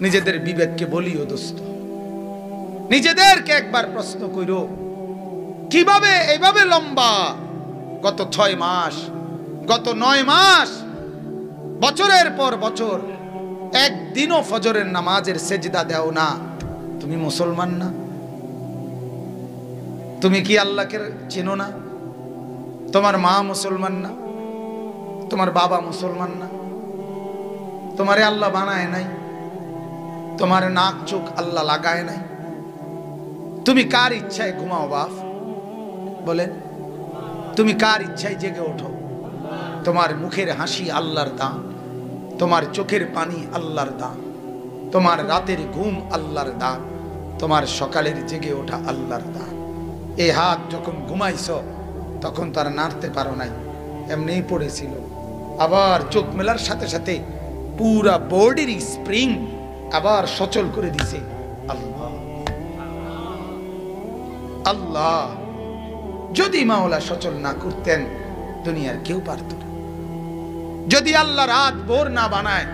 নিজেদের বিবেককে বলিও দোস্ত, নিজেদেরকে একবার প্রশ্ন করো, কিভাবে এইভাবে লম্বা গত 6 মাস, গত 9 মাস, বছরের পর বছর একদিনও ফজরের নামাজের সেজদা দাও না? তুমি মুসলমান না? তুমি কি আল্লাহকে চেনো না? তোমার মা মুসলমান না? তোমার বাবা মুসলমান না? তোমারে আল্লাহ বানায় নাই? তোমার নাক চোখ আল্লাহ লাগায় নাই? তুমি কার ইচ্ছায় ঘুমাও বাপ? বলেন, তুমি কার ইচ্ছায় জেগে ওঠো? তোমার মুখের হাসি আল্লাহর দান, তোমার চোখের পানি আল্লাহর দান, তোমার রাতের ঘুম আল্লাহর দান, তোমার সকালের জেগে ওঠা আল্লাহর দান। এই হাত যখন ঘুমাইছো তখন তার নাড়তে পারো নাই, এমনিই পড়েছিল। আবার চোখ মেলার সাথে সাথে পুরা বডির স্প্রিং আবার সচল করে দিছে আল্লাহ। আল্লাহ যদি মাওলা সচল না করতেন দুনিয়ার কেউ পারত না। যদি আল্লাহ রাত ভোর না বানায়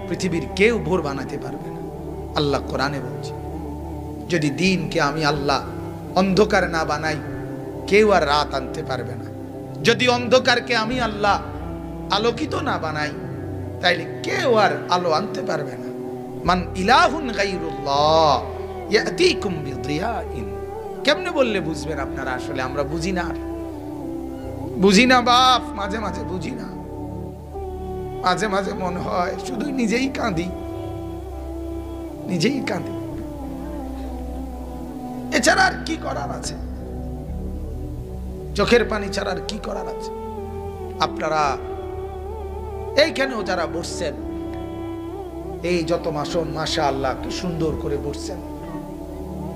পৃথিবীর কেউ ভোর বানাতে পারবে না। আল্লাহ কোরআনে বলছে, যদি দিনকে আমি আল্লাহ অন্ধকার না বানাই কেউ আর রাত আনতে পারবে না। যদি অন্ধকারকে আমি আল্লাহ আলোকিত না বানাই তাইলে কেউ আর আলো আনতে পারবে না। মান ইলাহুন গায়রুল্লাহ ইয়াতিকুম বিদিয়াইন। কেমনে বললে বুঝবেন আপনারা? আসলে আমরা বুঝি না, বুঝি না বাপ, মাঝে মাঝে বুঝি না, মাঝে মাঝে মনে হয় শুধু নিজেই কাঁদি, নিজেই কাঁদি, এছাড়া আর কি করার আছে? চোখের পানি ছাড়া আর কি করার আছে? আপনারা এইখানেও যারা বসছেন, এই যত মাসন মাশাআল্লাহ কি সুন্দর করে বসছেন।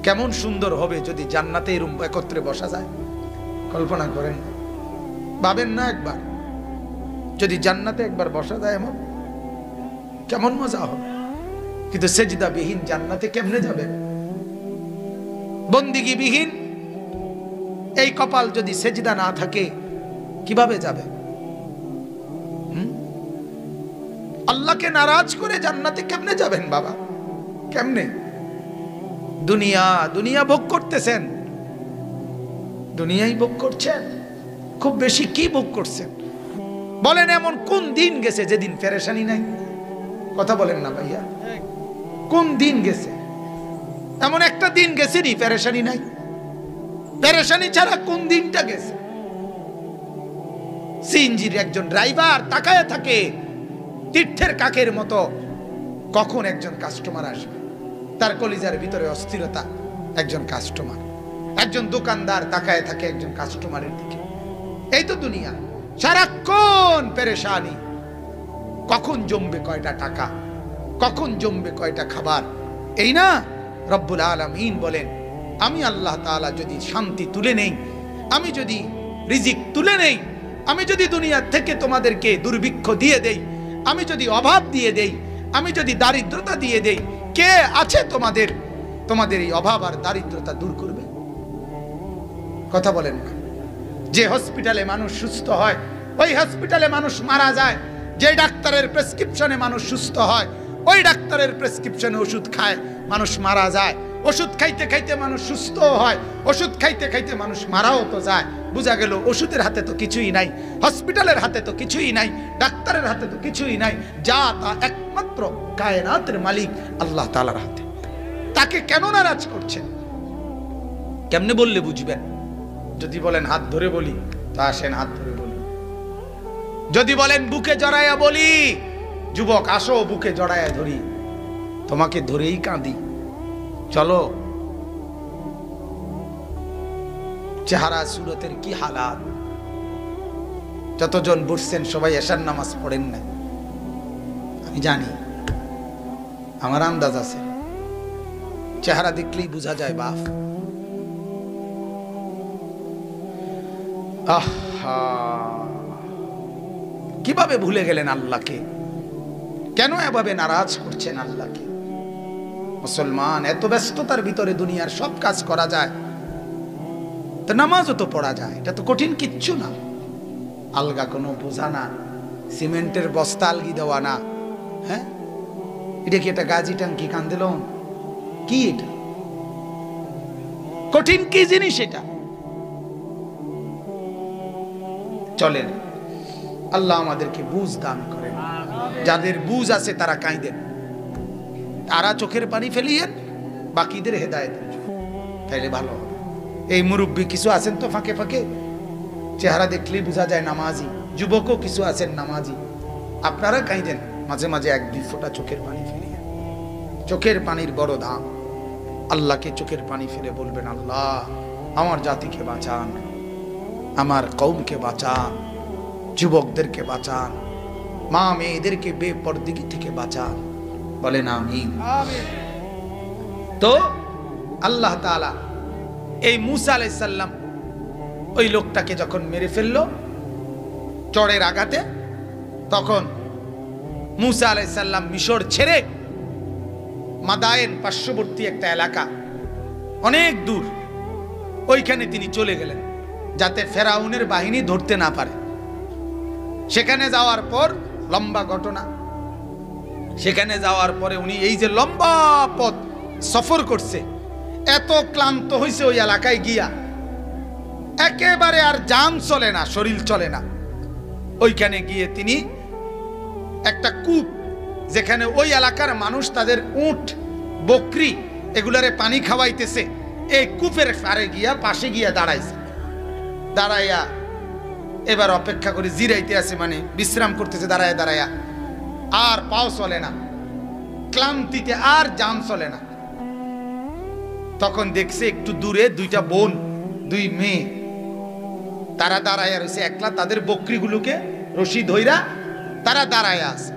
কেমন সুন্দর হবে যদি জান্নাতে এরকম একত্রে বসা যায়। কল্পনা করেন, ভাবেন না একবার, যদি জান্নাতে একবার বসা যায় এমন কেমন মজা হবে। কিন্তু সেজদা বিহীন জান্নাতে কেমনে যাবে? বন্দিগি বিহীন এই কপাল যদি সেজদা না থাকে কিভাবে যাবে? আল্লাহকে নারাজ করে জান্নাতে কেমনে যাবেন বাবা? কেমনে? দুনিয়া দুনিয়া ভোগ করতেছেন, দুনিয়াই ভোগ করছেন। খুব বেশি কি ভোগ করছেন বলেন? এমন কোন দিন গেছে যেদিন পেরেশানি নাই? কথা বলেন না ভাইয়া, কোন দিন গেছে? এমন একটা দিন গেছে নি পেরেশানি নাই? পেরেশানি ছাড়া কোন দিনটা গেছে? সিএনজির একজন ড্রাইভার তাকায় থাকে তীর্থের কাকের মতো, কখন একজন কাস্টমার আসবে। তার কলিজার ভিতরে অস্থিরতা, একজন কাস্টমার। একজন দোকানদার তাকায় থাকে একজন কাস্টমারের দিকে। এই তো দুনিয়া, সারাক্ষণ পেরেশানি। কখন জমবে কয়টা টাকা, কখন জমবে কয়টা খাবার, এই না? রব্বুল আলামিন বলেন, আমি আল্লাহ তাআলা যদি শান্তি তুলে নেই, আমি যদি রিজিক তুলে নেই, আমি যদি দুনিয়া থেকে তোমাদেরকে দুর্ভিক্ষ দিয়ে দেই, আমি যদি অভাব দিয়ে দেই, আমি যদি দারিদ্রতা দিয়ে দেই, কে আছে তোমাদের এই অভাব আর দারিদ্রতা দূর করবে? কথা বলেন না। যে হসপিটালে মানুষ সুস্থ হয় ওই হসপিটালে মানুষ মারা যায়। যে ডাক্তারের প্রেসক্রিপশনে মানুষ সুস্থ হয় ওই ডাক্তারের প্রেসক্রিপশনে ওষুধ খায় মানুষ মারা যায়। ওষুধ খাইতে খাইতে মানুষ সুস্থ হয়, ওষুধ খাইতে খাইতে মানুষ মারাও তো যায়। বোঝা গেল ওষুধের হাতে তো কিছুই নাই, হসপিটালের হাতে তো কিছুই নাই, ডাক্তারের হাতে তো কিছুই নাই। যা তা একমাত্র কায়নাতের মালিক আল্লাহ তাআলার হাতে। তাকে কেন নারাজ করছেন? কেমনে বললে বুঝবেন? যদি বলেন হাত ধরে বলি, তা আসেন হাত ধরে বলি। যদি বলেন বুকে জড়াইয়া বলি, যুবক আসো বুকে জড়াইয়া ধরি, তোমাকে ধরেই কাঁদি। চলো। চেহারা সুরতের কি হালাত! যতজন বসছেন সবাই এশার নামাজ পড়েন না, আমি জানি, আমার আন্দাজ আছে। চেহারা দেখলেই বোঝা যায় বাপ। কিভাবে ভুলে গেলেন আল্লাহকে? কেন এভাবে নারাজ করছেন আল্লাহকে? মুসলমান, এত ব্যস্ততার ভিতরে দুনিয়ার সব কাজ করা যায়, তো নামাজও তো পড়া যায়, এটা তো কঠিন কিচ্ছু না। আলগা কোনো বোঝা না, সিমেন্টের বস্তা আলগি দেওয়া না, হ্যাঁ, এটা কি একটা গাজী টাঙ্কি কান্দেল কি? এটা কঠিন কি জিনিস এটা? চলেন আল্লাহ আমাদেরকে বুঝ দান করেন। যাদের বুঝ আছে তারা কাঁদেন, তারা চোখের পানি ফেলিয়েন, বাকিদের হেদায়েত তাইলে ভালো হবে। এই মুরব্বী কিছু আছেন তো ফাঁকে ফাঁকে, চেহারা দেখলেই বোঝা যায় নামাজি, যুবকও কিছু আছেন নামাজি, আপনারা কাঁদেন মাঝে মাঝে 1-2 ফোঁটা চোখের পানি ফেলিয়ে। চোখের পানির বড় দাম। আল্লাহকে চোখের পানি ফেলে বলবেন, আল্লাহ আমার জাতিকে বাঁচান, আমার কওমকে বাঁচান, যুবকদেরকে বাঁচান, মা মেয়েদেরকে বেপরদিগি থেকে বাঁচান। বলেন আমিন। তো আল্লাহ তাআলা এই মূসা আলাইহিস সালাম ওই লোকটাকে যখন মেরে ফেললো চড়ের আঘাতে, তখন মূসা আলাইহিস সালাম মিশর ছেড়ে মাদায়েন পার্শ্ববর্তী একটা এলাকা অনেক দূর, ওইখানে তিনি চলে গেলেন যাতে ফেরাউনের বাহিনী ধরতে না পারে। সেখানে যাওয়ার পর লম্বা ঘটনা, সেখানে যাওয়ার পরে উনি এই যে লম্বা পথ সফর করছে, এত ক্লান্ত হয়েছে ওই এলাকায় গিয়া, একেবারে আর জান চলে না, শরীর চলে না। ওইখানে গিয়ে তিনি একটা কূপ, যেখানে ওই এলাকার মানুষ তাদের উট বকরি এগুলারে পানি খাওয়াইতেছে, এই কূপের পারে গিয়া পাশে গিয়া দাঁড়াইছে। দাঁড়াইয়া এবার অপেক্ষা করে জিরাইতে আছে, মানে বিশ্রাম করতেছে দাঁড়ায় দাঁড়াইয়া, আর পাও চলে না, ক্লান্তিতে আর জান চলে না। তখন দেখছে একটু দূরে 2টা বোন, 2 মেয়ে, তারা দাঁড়াইয়া রয়েছে একলা, তাদের বকরিগুলোকে রশি ধইরা তারা দাঁড়াইয়া আছে।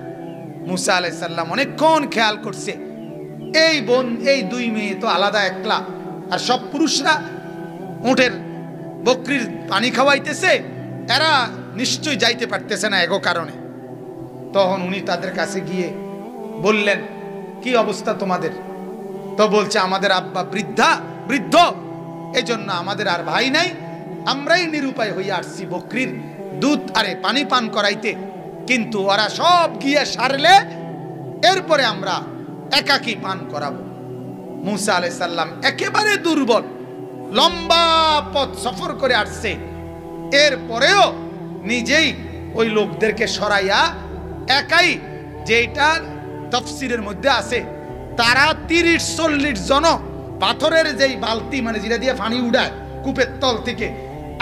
মূসা আলাইহিস সালাম অনেকক্ষণ খেয়াল করছে, এই বোন এই 2 মেয়ে তো আলাদা একলা, আর সব পুরুষরা উটের বকরির পানি খাওয়াইতেছে, এরা নিশ্চয়ই যাইতে পারতেছে না এগো কারণে। তখন উনি তাদের কাছে গিয়ে বললেন, কি অবস্থা তোমাদের? তো বলছে, আমাদের আব্বা বৃদ্ধ, এই জন্য আমাদের আর ভাই নাই, আমরাই নিরুপায় হইয়া আসছি বকরির দুধ আরে পানি পান করাইতে, কিন্তু ওরা সব গিয়ে সারলে এরপরে আমরা একাকী পান করাবো। মূসা আলাইহিস সালাম একেবারে দুর্বল, লম্বা পথ সফর করে আসছে, এরপরেও নিজেই ওই লোকদেরকে সরাইয়া একাই, যেটা তাফসীরের মধ্যে আছে, তারা 30-40 জন পাথরের যেই বালতি, মানে যেটা দিয়ে পানি উঠায় কূপের তল থেকে,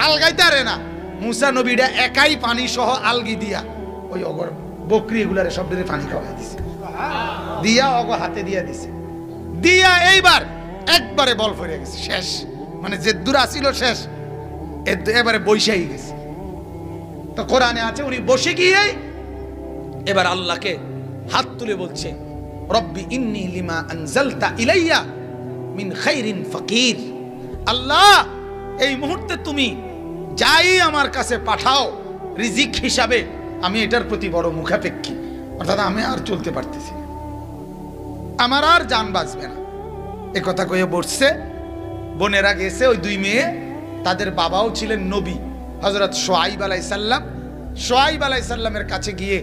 আলগাইতে পারে না, মূসা নবীরা একাই পানি সহ আলগি দিয়া ওই অগর বকরি এগুলারে সবদের পানি খাওয়াই দিছে, দিয়া অগ হাতে দিয়া দিছে, দিয়া এইবার একবারে বল ফিরে গেছে, শেষ, মানে যে দূর আসিল শেষ, এবারে বৈশাই গেছে। তো কোরআনে আছে উনি বসে গিয়ে এবার আল্লাহকে হাত তুলে বলছে, রব্বি ইন্নী লিমা আনজালতা ইলাইয়া মিন খাইরিন ফাকির। আল্লাহ, এই মুহূর্তে তুমি যাই আমার কাছে পাঠাও রিজিক হিসাবে, আমি এটার প্রতি বড় মুখাপেক্ষী, অর্থাৎ আমি আর চলতে পারতেছি না, আমার আর জান বাঁচবে না। এ কথা কয়ে বসছে। বোনেরা গেছে, ওই 2 মেয়ে, তাদের বাবাও ছিলেন নবী হযরত শুআয়ব আলাইহিস সালাম। শুআয়ব আলাইহিস সালামের কাছে গিয়ে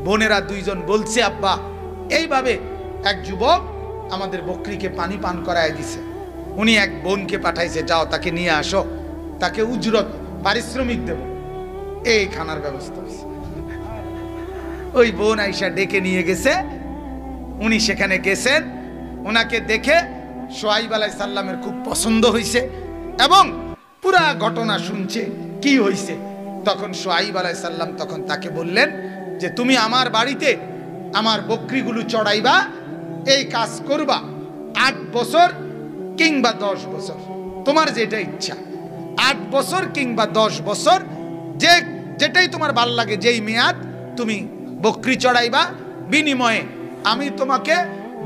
বোনেরা 2 জন বলছে, আব্বা এইভাবে এক যুবক আমাদের বকরিকে পানি পান করায় দিছে, উনি এক বোনকে পাঠাইছে, যাও তাকে নিয়ে আসো, তাকে উজরত পারিশ্রমিক দেব। এই খানার ব্যবস্থা হয়েছে। ওই বোন আইসা ডেকে নিয়ে গেছে, উনি সেখানে গেছেন, ওনাকে দেখে শুআয়ব আলাইহিস সালামের খুব পছন্দ হয়েছে এবং পুরা ঘটনা শুনছে কি হয়েছে। তখন শুআয়ব আলাইহিস সালাম তখন তাকে বললেন যে, তুমি আমার বাড়িতে আমার বকরিগুলো চড়াইবা, এই কাজ করবা 8 বছর কিংবা 10 বছর, তোমার যেটা ইচ্ছা, 8 বছর কিংবা 10 বছর, যেটাই তোমার ভাল লাগে, যেই মেয়াদ তুমি বকরি চড়াইবা, বিনিময়ে আমি তোমাকে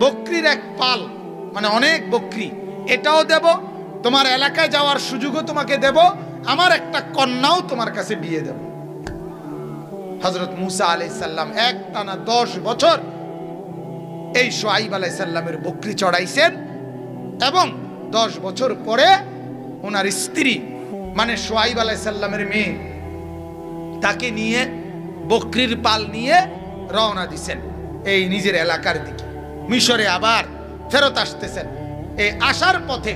বকরির এক পাল, মানে অনেক বকরি, এটাও দেব, তোমার এলাকায় যাওয়ার সুযোগও তোমাকে দেব, আমার একটা কন্যাও তোমার কাছে বিয়ে দেব। হযরত মূসা আলাইহিস সালাম একটানা 10 বছর এই শুআয়ব আলাইহিস সালামের বকরি চড়াইছেন এবং 10 বছর পরে ওনার স্ত্রী, মানে শুআয়ব আলাইহিস সালামের মেয়ে, তাকে নিয়ে বকরির পাল নিয়ে রওনা দিছেন এই নিজের এলাকার দিকে। মিশরে আবার ফেরত আসতেছেন। এই আসার পথে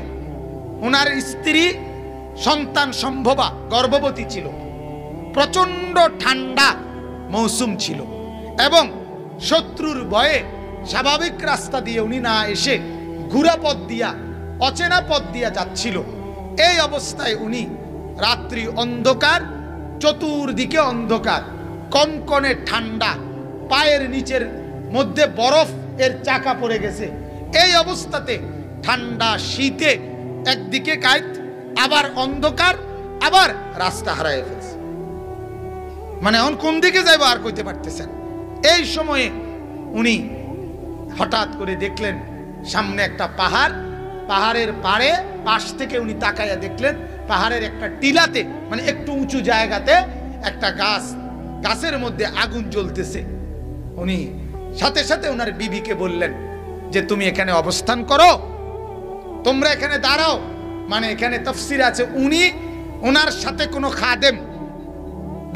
ওনার স্ত্রী সন্তান সম্ভবা গর্ভবতী ছিল, প্রচন্ড ঠান্ডা মৌসুম ছিল এবং শত্রুর ভয়ে স্বাভাবিক রাস্তা দিয়ে উনি না এসে ঘুরা পথ দিয়া অচেনা পথ দিয়া যাচ্ছিল। এই অবস্থায় উনি রাত্রি অন্ধকার, চতুর্দিকে অন্ধকার, কনকনে ঠান্ডা, পায়ের নিচের মধ্যে বরফ এর চাকা পড়ে গেছে। এই অবস্থাতে ঠান্ডা শীতে একদিকে কাইত, আবার অন্ধকার, আবার রাস্তা হারায় ফেলছে, মানে এখন কোন দিকে যাইব আর কইতে পারতেছেন। এই সময়ে উনি হঠাৎ করে দেখলেন সামনে একটা পাহাড়, পাহাড়ের পাশ থেকে উনি তাকাইয়া দেখলেন পাহাড়ের একটা টিলাতে, মানে একটু উঁচু জায়গাতে একটা গাছের মধ্যে আগুন জ্বলতেছে। উনি সাথে সাথে ওনার বিবিকে বললেন যে তুমি এখানে অবস্থান করো, তোমরা এখানে দাঁড়াও। মানে এখানে তাফসীর আছে উনি ওনার সাথে কোনো খাদেম,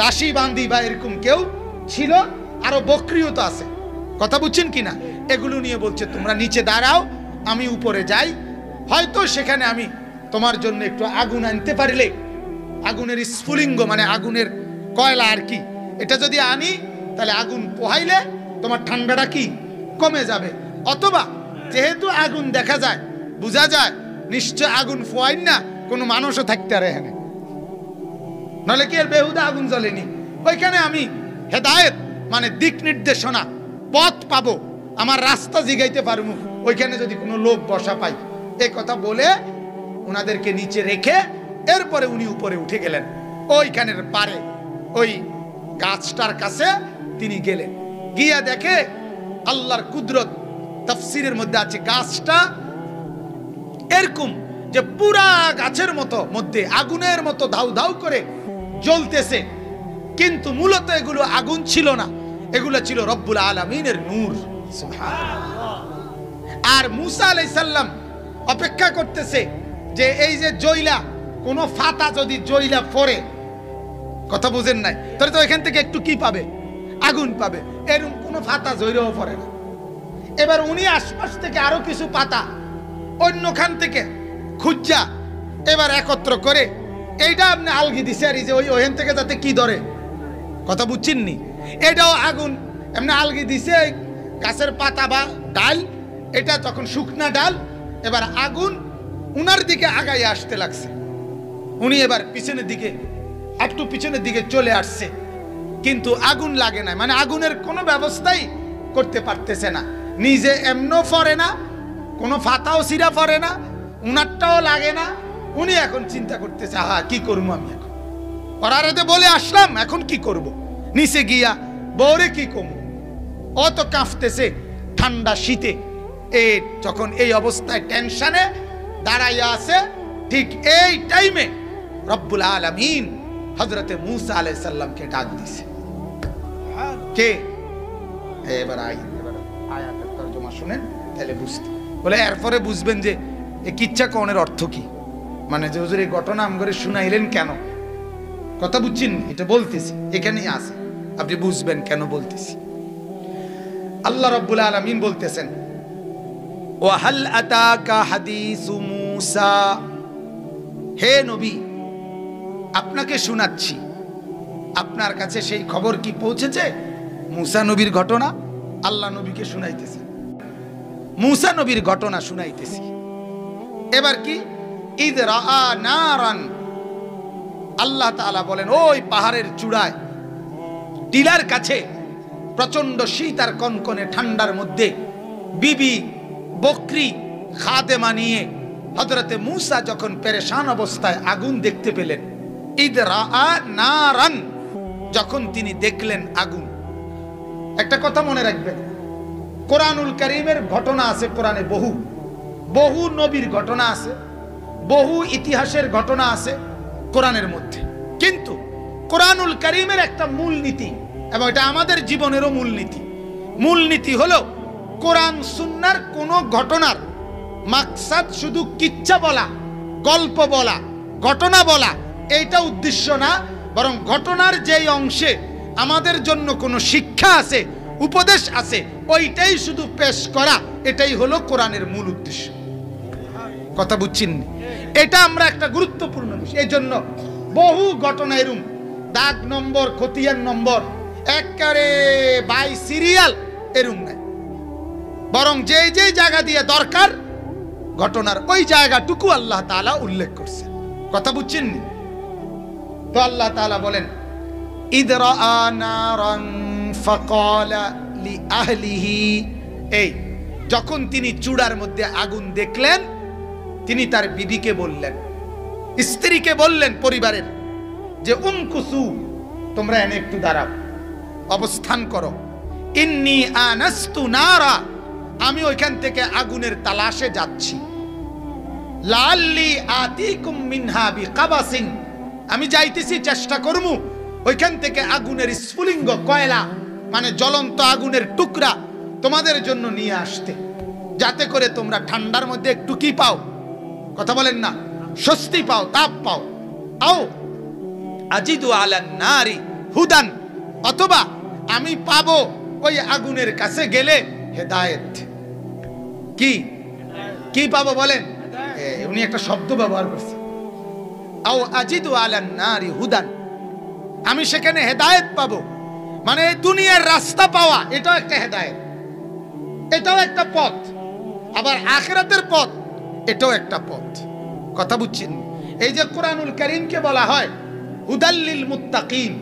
দাসী বান্দি বা এরকম কেউ ছিল, আরো বকরিও তো আছে, কথা বুঝছেন কিনা? এগুলো নিয়ে বলছে তোমরা নিচে দাঁড়াও, আমি উপরে যাই, হয়তো সেখানে আমি তোমার জন্য একটু আগুন আনতে পারলে, আগুনের স্ফুলিঙ্গ মানে আগুনের কয়লা আর কি, এটা যদি আনি তাহলে আগুন পোহাইলে তোমার ঠান্ডাটা কি কমে যাবে। অথবা যেহেতু আগুন দেখা যায়, বোঝা যায় নিশ্চয় আগুন ফোয়াইন না কোনো মানুষও থাকতে পারে এখানে, নাহলে কি এর বেহুদা আগুন জ্বলেনি। ওইখানে আমি হেদায়েত মানে দিক নির্দেশনা, পথ পাবো, আমার রাস্তা জিগাইতে পারবো, ওইখানে যদি কোনো লোক বসা পাই। এই কথা বলে ওনাদেরকে নিচে রেখে এরপরে উনি উপরে উঠে গেলেন। ওইখানের পারে ওই গাছটার কাছে তিনি গেলেন, গিয়া দেখে আল্লাহর কুদরত। তাফসীরের মধ্যে আছে গাছটা এরকম যে পুরা গাছের মধ্যে আগুনের মতো ধাউ ধাউ করে জ্বলতেছে, কিন্তু মূলত এগুলো আগুন ছিল না, এগুলো ছিল রব্বুল আলামিনের নূর। সুবহানাল্লাহ। আর মুসা আলাইহিস সালাম অপেক্ষা করতেছে যে এই যে জয়লা, কোনো ফাতা যদি জয়লা পড়ে, কথা বুঝেন নাই, তাহলে তো এখান থেকে একটু কি পাবে, আগুন পাবে, এরকম কোনো ফাতা জয়রাও পড়ে না। এবার উনি আশপাশ থেকে আরো কিছু পাতা অন্যখান থেকে খুঁজা এবার একত্র করে এইটা আপনি আলগি দিছে, আর এই যে ওইখান থেকে যাতে কি ধরে, কথা বুঝছেন নি, এটাও আগুন এমনি আলগি দিছে গাছের পাতা বা ডাল, এটা তখন শুকনা ডাল। এবার আগুন উনার দিকে আগাই আসতে লাগছে, উনি এবার পিছনের দিকে একটু পিছনের দিকে চলে আসছে, কিন্তু আগুন লাগে না, মানে আগুনের কোনো ব্যবস্থাই করতে পারতেছে না, নিজে এমনও পড়ে না, কোনো ফাতাও সিরা পড়ে না, উনারটাও লাগে না। উনি এখন চিন্তা করতেছে কি করবো আমি, এখন পড়ারেতে বলে আসলাম, এখন কি করব, নিচে গিয়া বউরে কি কমু, ও তো কাঁপতেছে ঠান্ডা শীতে। যখন এই অবস্থায় টেনশনে দাঁড়াইয়া আছে, ঠিক এই টাইমে রব্বুল আলামিন হযরতে মুসা আলাইহিস সালামকে ডাক দিছে। কে? এবার আয়াতের তরজমা শুনেন তাহলে বুঝতে, বলে এরপরে বুঝবেন যে এই কিচ্ছা কোনের অর্থ কি, মানে যে হুজুর এই ঘটনা আমগরে শুনাইলেন কেন, কথা বুঝছেন? এটা বলতেছি এখানেই আছে, আপনি বুঝবেন কেন বলতেছি। আল্লাহ রাব্বুল আলামিন বলতেছেন, ওয়া হাল আতাকা হাদিসু মূসা, হে নবী আপনাকে শোনাচ্ছি, আপনার কাছে সেই খবর কি পৌঁছেছে? মূসা নবীর ঘটনা আল্লাহ নবীকে শুনাইতেছে, মূসা নবীর ঘটনা শুনাইতেছি। এবার কি, ইদ রাআ নারান, আল্লাহ তাআলা বলেন ওই পাহাড়ের চূড়ায় টিলার কাছে প্রচন্ড শীত আর কনকনে ঠান্ডার মধ্যে বিবি বকরি খাদেমা নিয়ে হযরতে মূসা যখন পেরেশান অবস্থায় আগুন দেখতে পেলেন, ইদ রাআ নারান, যখন তিনি দেখলেন আগুন। একটা কথা মনে রাখবেন, কোরআনুল কারীমের ঘটনা আছে, কোরআনে বহু নবীর ঘটনা আছে, বহু ইতিহাসের ঘটনা আছে কোরআনের মধ্যে, কিন্তু কোরআনুল কারীমের একটা মূলনীতি, এবং এটা আমাদের জীবনেরও মূলনীতি হলো কোরআন সুন্নাহর কোন ঘটনার মাকসাদ শুধু কিচ্ছা বলা, গল্প বলা, ঘটনা বলা, এইটা উদ্দেশ্য না, বরং ঘটনার যেই অংশে আমাদের জন্য কোনো শিক্ষা আছে উপদেশ আছে, ওইটাই শুধু পেশ করা, এটাই হলো কোরআনের মূল উদ্দেশ্য। কথা বুঝছেন? এটা আমরা একটা গুরুত্বপূর্ণ বিষয়। এই জন্য বহু ঘটনা এরম দাগ নম্বর, খতিয়ান নম্বর, একেবারে বাই সিরিয়াল এরম নাই, বরং যে যে জায়গা দিয়ে দরকার ঘটনার ওই জায়গাটুকু আল্লাহ তাআলা উল্লেখ করছে। কথা বুঝছেন? তো আল্লাহ তাআলা বলেন, ইদ রাআ নারান ফাকালা লিআহলিহি, এই যখন তিনি চূড়ার মধ্যে আগুন দেখলেন, তিনি তার বিবিকে বললেন, স্ত্রীকে বললেন পরিবারের, যে উমকুসু, তোমরা এনে একটু দাঁড়াও, অবস্থান করো, ইন্নী আনাস্তু নারা, আমি ওইখান থেকে আগুনের তালাশে যাচ্ছি, লাআল্লি আতিকুম মিনহা বিকাবাসিন, আমি যাইতেছি, চেষ্টা করমু ওইখান থেকে আগুনের স্ফুলিঙ্গ, কয়লা মানে জ্বলন্ত আগুনের টুকরা তোমাদের জন্য নিয়ে আসতে, যাতে করে তোমরা ঠান্ডার মধ্যে একটু কি পাও, কথা বলেন না, স্বস্তি পাও, তাপ পাও। আও আজিদু আলান নারি হুদান, অথবা আমি পাবো ওই আগুনের কাছে গেলে হেদায়েত। কি কি পাবো বলেন? উনি একটা শব্দ ব্যবহার করছে, আও আজিদু আলান নারি হুদান, আমি সেখানে হেদায়েত পাবো, মানে দুনিয়ার রাস্তা পাওয়া, এটাও একটা হেদায়েত, এটাও একটা পথ, আবার আখিরাতের পথ, এটাও একটা পথ। কথা বুঝছেন? এই যে কোরআনুল কারীমকে বলা হয় হুদাল্লিল মুত্তাকিন,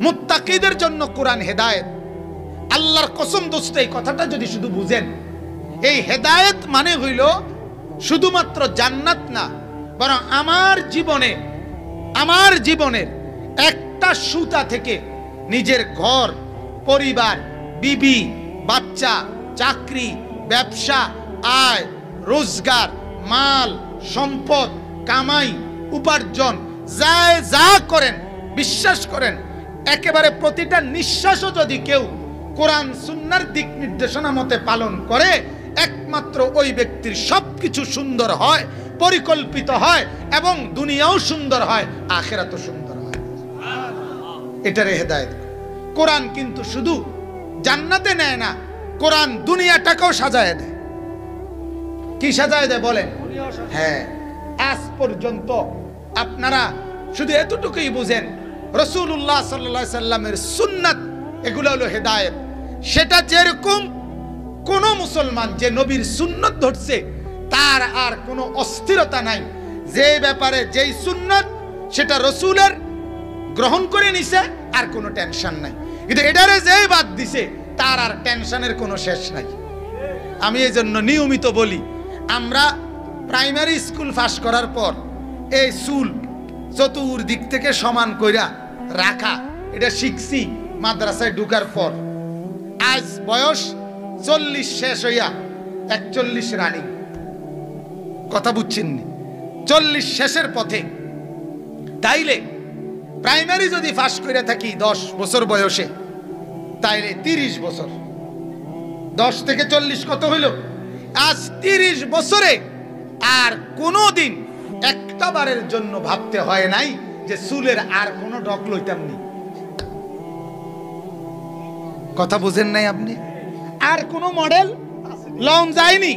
মুত্তাকিদের জন্য কোরআন হেদায়েত। আল্লাহর কসম দোস্ত, এই কথাটা যদি শুধু বুঝেন, এই হেদায়েত মানে হইল শুধুমাত্র জান্নাত না, বরং আমার জীবনের একটা সুতা থেকে নিজের ঘর, পরিবার, বিবি, বাচ্চা, চাকরি, ব্যবসা, আয়, রোজগার, মাল, সম্পদ, কামাই, উপার্জন, যা করেন, বিশ্বাস করেন, একেবারে প্রতিটা নিঃশ্বাসও যদি কেউ কোরআন সুন্নাহর দিক নির্দেশনা মতে পালন করে, একমাত্র ওই ব্যক্তির সবকিছু সুন্দর হয়, পরিকল্পিত হয়, এবং দুনিয়াও সুন্দর হয়, আখিরাতও সুন্দর হয়। এটারে হেদায়েত। কোরআন কিন্তু শুধু জান্নাতে নেয় না, কোরআন দুনিয়াটাকেও সাজায় দেয়। কি সাজায় দেয় বলেন? হ্যাঁ, আজ পর্যন্ত আপনারা শুধু এতটুকুই বুঝেন, রাসূলুল্লাহ সাল্লাল্লাহু আলাইহি সাল্লামের সুন্নাত, এগুলো হলো হেদায়েত। সেটা যেরকম কোন মুসলমান যে নবীর সুন্নত ধরছে, তার আর কোনো অস্থিরতা নাই, যে ব্যাপারে যেই সুন্নত সেটা রাসূলের গ্রহণ করে নিছে, আর কোনো টেনশন নাই। কিন্তু এটারে যেই বাদ দিছে, তার আর টেনশনের কোনো শেষ নাই। আমি এই জন্য নিয়মিত বলি, আমরা প্রাইমারি স্কুল পাস করার পর এই চুল চতুর্দিক থেকে সমান কইরা রাখা, এটা শিখছি মাদ্রাসায় ঢুকার পর। আজ বয়স 40 শেষ হইয়া 41 রানিং। কথা বুঝছেন? 40 শেষের পথে। তাইলে প্রাইমারি যদি পাস করে থাকি 10 বছর বয়সে, তাইলে 30 বছর, 10 থেকে 40 কত হইল? আজ 30 বছরে আর কোনোদিন একটা বারের জন্য ভাবতে হয় নাই যে চুলের আর কোনো ডক লইতাম নি। কথা বুঝেন নাই আপনি? আর কোনো মডেল লং যায়নি,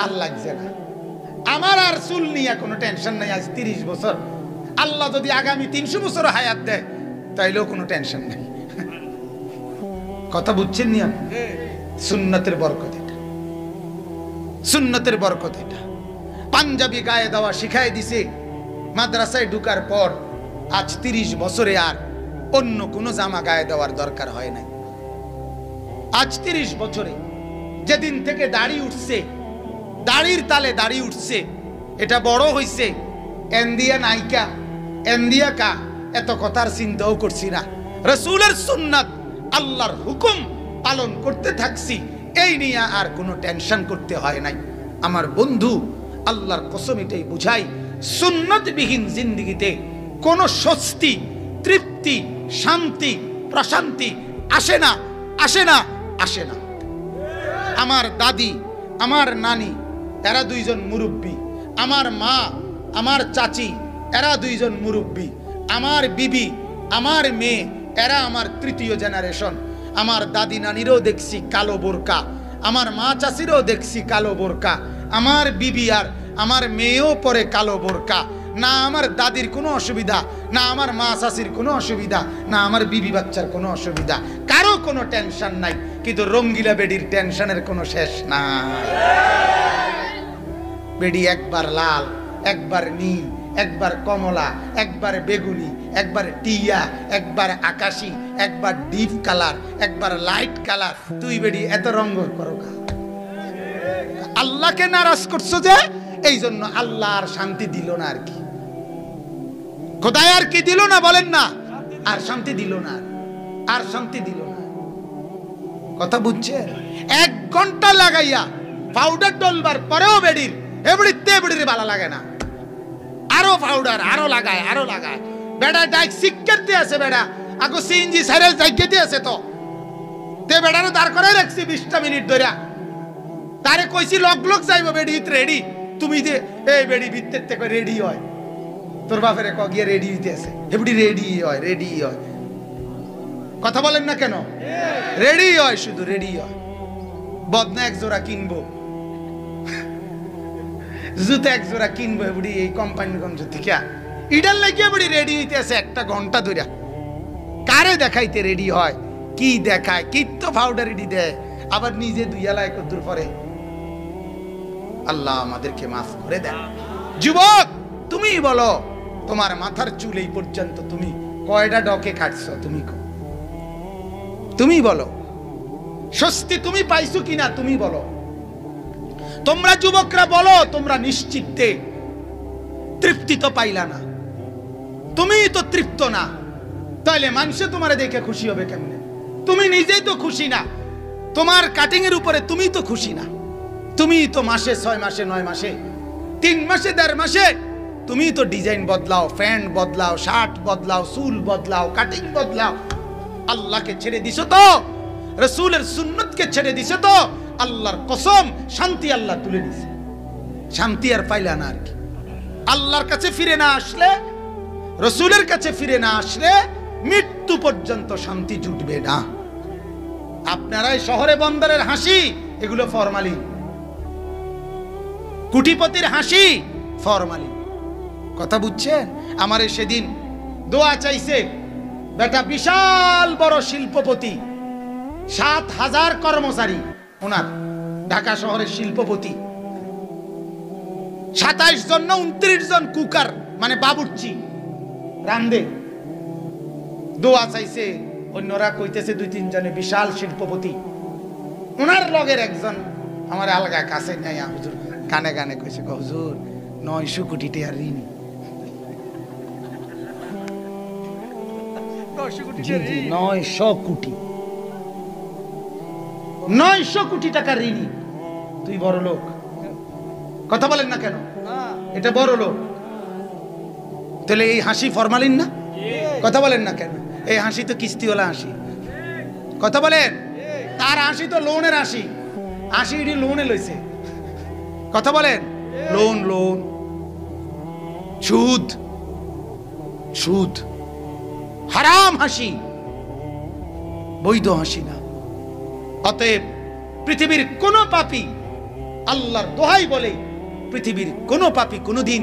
আর লাগছে না। আমার আর চুল নিয়ে কোনো টেনশন নাই। আজ 30 বছর, আল্লাহ যদি আগামী 300 বছর হায়াত দেয়, তাইলেও কোনো টেনশন নাই। কথা বুঝছেন নি আপনি? সুন্নতের বরকত এটা, সুন্নতের বরকত এটা। পাঞ্জাবি গায়ে দেওয়া শিখাই দিছে মাদ্রাসায় ঢুকার পর। আজ 30 বছরে আর অন্য কোনো জামা গায়ে দেওয়ার দরকার হয় নাই। আজ 30 বছরে যেদিন থেকে দাড়ি উঠছে, দাড়ির তালে দাড়ি উঠছে, এটা বড় হইছে, এন্দিয়া নাইকা, এন্দিয়া কা, এত কথার চিন্তাও করছি না। রাসূলের সুন্নাত, আল্লাহর হুকুম পালন করতে থাকছি, এই নিয়ে আর কোনো টেনশন করতে হয় নাই। আমার বন্ধু, আল্লাহর কসম এটাই বুঝাই, সুন্নতবিহীন জিন্দেগিতে কোনো স্বস্তি, তৃপ্তি, শান্তি, প্রশান্তি আসে না, আসে না, আসে না। আমার দাদি, আমার নানি, এরা দুইজন মুরব্বী। আমার মা, আমার চাচি, এরা দুইজন মুরব্বী। আমার বিবি, আমার মেয়ে, এরা আমার তৃতীয় জেনারেশন। আমার দাদি নানিরও দেখছি কালো বোরকা, আমার মা চাষিরও দেখছি কালো বোরকা, আমার বিবি আর আমার মেয়েও পরে কালো বোরকা। না আমার দাদির কোনো অসুবিধা, না আমার মা চাষির কোনো অসুবিধা, না আমার বিবি বাচ্চার কোনো অসুবিধা, কারো কোনো টেনশন নাই। কিন্তু রঙ্গিলা বেডির টেনশনের কোনো শেষ নাই। বেডি একবার লাল, একবার নীল, একবার কমলা, একবার বেগুনি, একবার টিয়া, একবার আকাশি, একবার ডিপ কালার, একবার লাইট কালার। তুই বেডি এত রঙ করো কা? আল্লাহকে নারাজ করছো যে, এই জন্য আল্লাহ আর শান্তি দিল না। আর কি খোদাই আর কি দিল না বলেন না? আর শান্তি দিল না, আর শান্তি দিল না। কথা বুঝছে? 1 ঘন্টা লাগাইয়া পাউডার ডলবার পরেও বেডির এবড়িতে বেডির ভালো লাগে না। আরো পাউডার আরো লাগায়, আরো লাগায়। বেড়া ডাইক শিক্ষার্থী আছে, বেড়া আগো সিএনজি সাইরেল জায়গাতে আছে। তো তে বেড়ারে দাঁড় করে রাখছি 20টা মিনিট ধরে। তারে কইছি লক লক যাইব, বেডি রেডি। তুমি যে এই বেডি ভিতর থেকে রেডি হয়, তোর বাপের ক গিয়ে রেডি হইতে আছে। এবড়ি রেডি হয়, রেডি হয়। কথা বলেন না কেন? রেডি হয়, শুধু রেডি হয়। বদনা 1 জোড়া কিনবো, জুতো 1 জোড়া কিনবো এবড়ি এই কোম্পানিগঞ্জ থেকে। ইডার লাগিয়ে এবড়ি রেডি হইতে আছে 1 ঘন্টা ধরে। কারে দেখাইতে রেডি হয়? কি দেখায়? কি তো পাউডার রেডি দেয়, আবার নিজে দুইয়ালায় কদ্দুর পরে। আল্লাহ আমাদেরকে মাফ করে দেন। যুবক তুমি বলো, তোমার মাথার চুল এই পর্যন্ত তুমি কয়টা ডকে কাটছো? তুমি বলো। স্বস্তি তুমি পাইছো কিনা তুমি বলো। তোমরা যুবকরা বলো, তোমরা নিশ্চিন্তে তৃপ্তি তো পাইলা না, তুমি তো তৃপ্ত না, তাইলে মানুষে তোমারে দেখে খুশি হবে কেমনে? তুমি নিজেই তো খুশি না, তোমার কাটিং এর উপরে তুমি তো খুশি না। তুমি তো মাসে 6 মাসে 9 মাসে 3 মাসে 1.5 মাসে তুমি তো ডিজাইন বদলাও, প্যান্ট বদলাও, শার্ট বদলাও, চুল বদলাও, কাটিং বদলাও। আল্লাহকে ছেড়ে দিছো তো, রাসূলের সুন্নতকে ছেড়ে দিছো তো, আল্লাহর কসম শান্তি আল্লাহ তুলে দিছে। শান্তি আর পাইলা না। আর কি আল্লাহর কাছে ফিরে না আসলে, রাসূলের কাছে ফিরে না আসলে মৃত্যু পর্যন্ত শান্তি জুটবে না। আপনারাই শহরে বন্দরের হাসি, এগুলো ফরমালি। কোটিপতির হাসি ফরমালি। কথা বুঝছেন? আমারে সেদিন দোয়া চাইছে বেটা, বিশাল বড় শিল্পপতি, 7000 কর্মচারী ওনার, ঢাকা শহরের শিল্পপতি। 27 জন না 29 জন কুকার মানে বাবুর্চি রান্দে। দোয়া চাইছে, অন্যরা কইতেছে 2-3 জনে, বিশাল শিল্পপতি। ওনার লগের একজন আমার আলগা কাছে নাই, হুজুর কানে কানে কইছে, হুজুর 900 কোটি টাকার ঋণ। 900 কোটি টাকার ঋণী। তুই বড় লোক। কথা বলেন না কেন? এটা বড় লোক। তাহলে এই হাসি ফরমালিন না? কথা বলেন না কেন? এই হাসি তো কিস্তিওয়ালা হাসি। কথা বলেন? তার হাসি তো লোনের হাসি। হাসি এটি লোনে লইছে। কথা বলেন? লোন, সুদ, সুদ, হারাম হাসি, বৈধ হাসি না। অতএব পৃথিবীর কোন পাপী, আল্লাহর দোহাই বলে, পৃথিবীর কোন পাপী কোনোদিন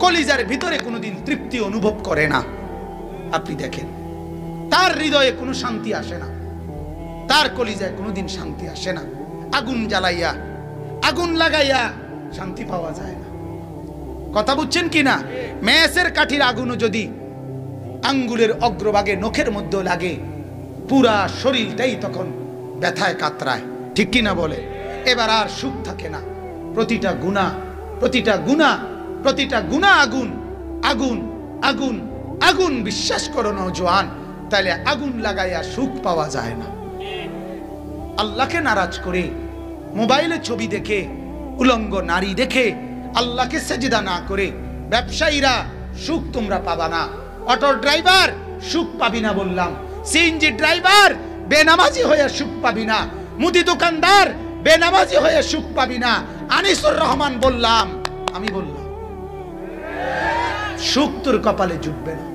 কলিজার ভিতরে কোনোদিন তৃপ্তি অনুভব করে না। আপনি দেখেন, তার হৃদয়ে কোনো শান্তি আসে না, তার কলিজায় কোনোদিন শান্তি আসে না। আগুন জ্বালাইয়া, আগুন লাগাইয়া শান্তি পাওয়া যায় না। কথা বুঝছেন কিনা? মেসের কাঠির আগুনও যদি আঙ্গুলের অগ্রভাগে নখের মধ্যে লাগে, পুরা শরীরটাই তখন ব্যথায় কাতরায়। ঠিক কিনা বলে? এবার আর সুখ থাকে না। প্রতিটা গুনাহ, প্রতিটা গুনাহ, প্রতিটা গুনাহ আগুন, আগুন, আগুন, আগুন। বিশ্বাস করো নওজোয়ান, তাহলে আগুন লাগাইয়া সুখ পাওয়া যায় না। আল্লাহকে নারাজ করে, মোবাইলে ছবি দেখে, উলঙ্গ নারী দেখে, আল্লাহকে সেজদা না করে ব্যবসায়ীরা সুখ তোমরা পাবা না। অটো ড্রাইভার সুখ পাবি না বললাম। সিএনজি ড্রাইভার বেনামাজি হয়ে সুখ পাবি না। মুদি দোকানদার বেনামাজি হয়ে সুখ পাবি না। আনিসুর রহমান বললাম, আমি বললাম, সুখ তোর কপালে জুটবে না।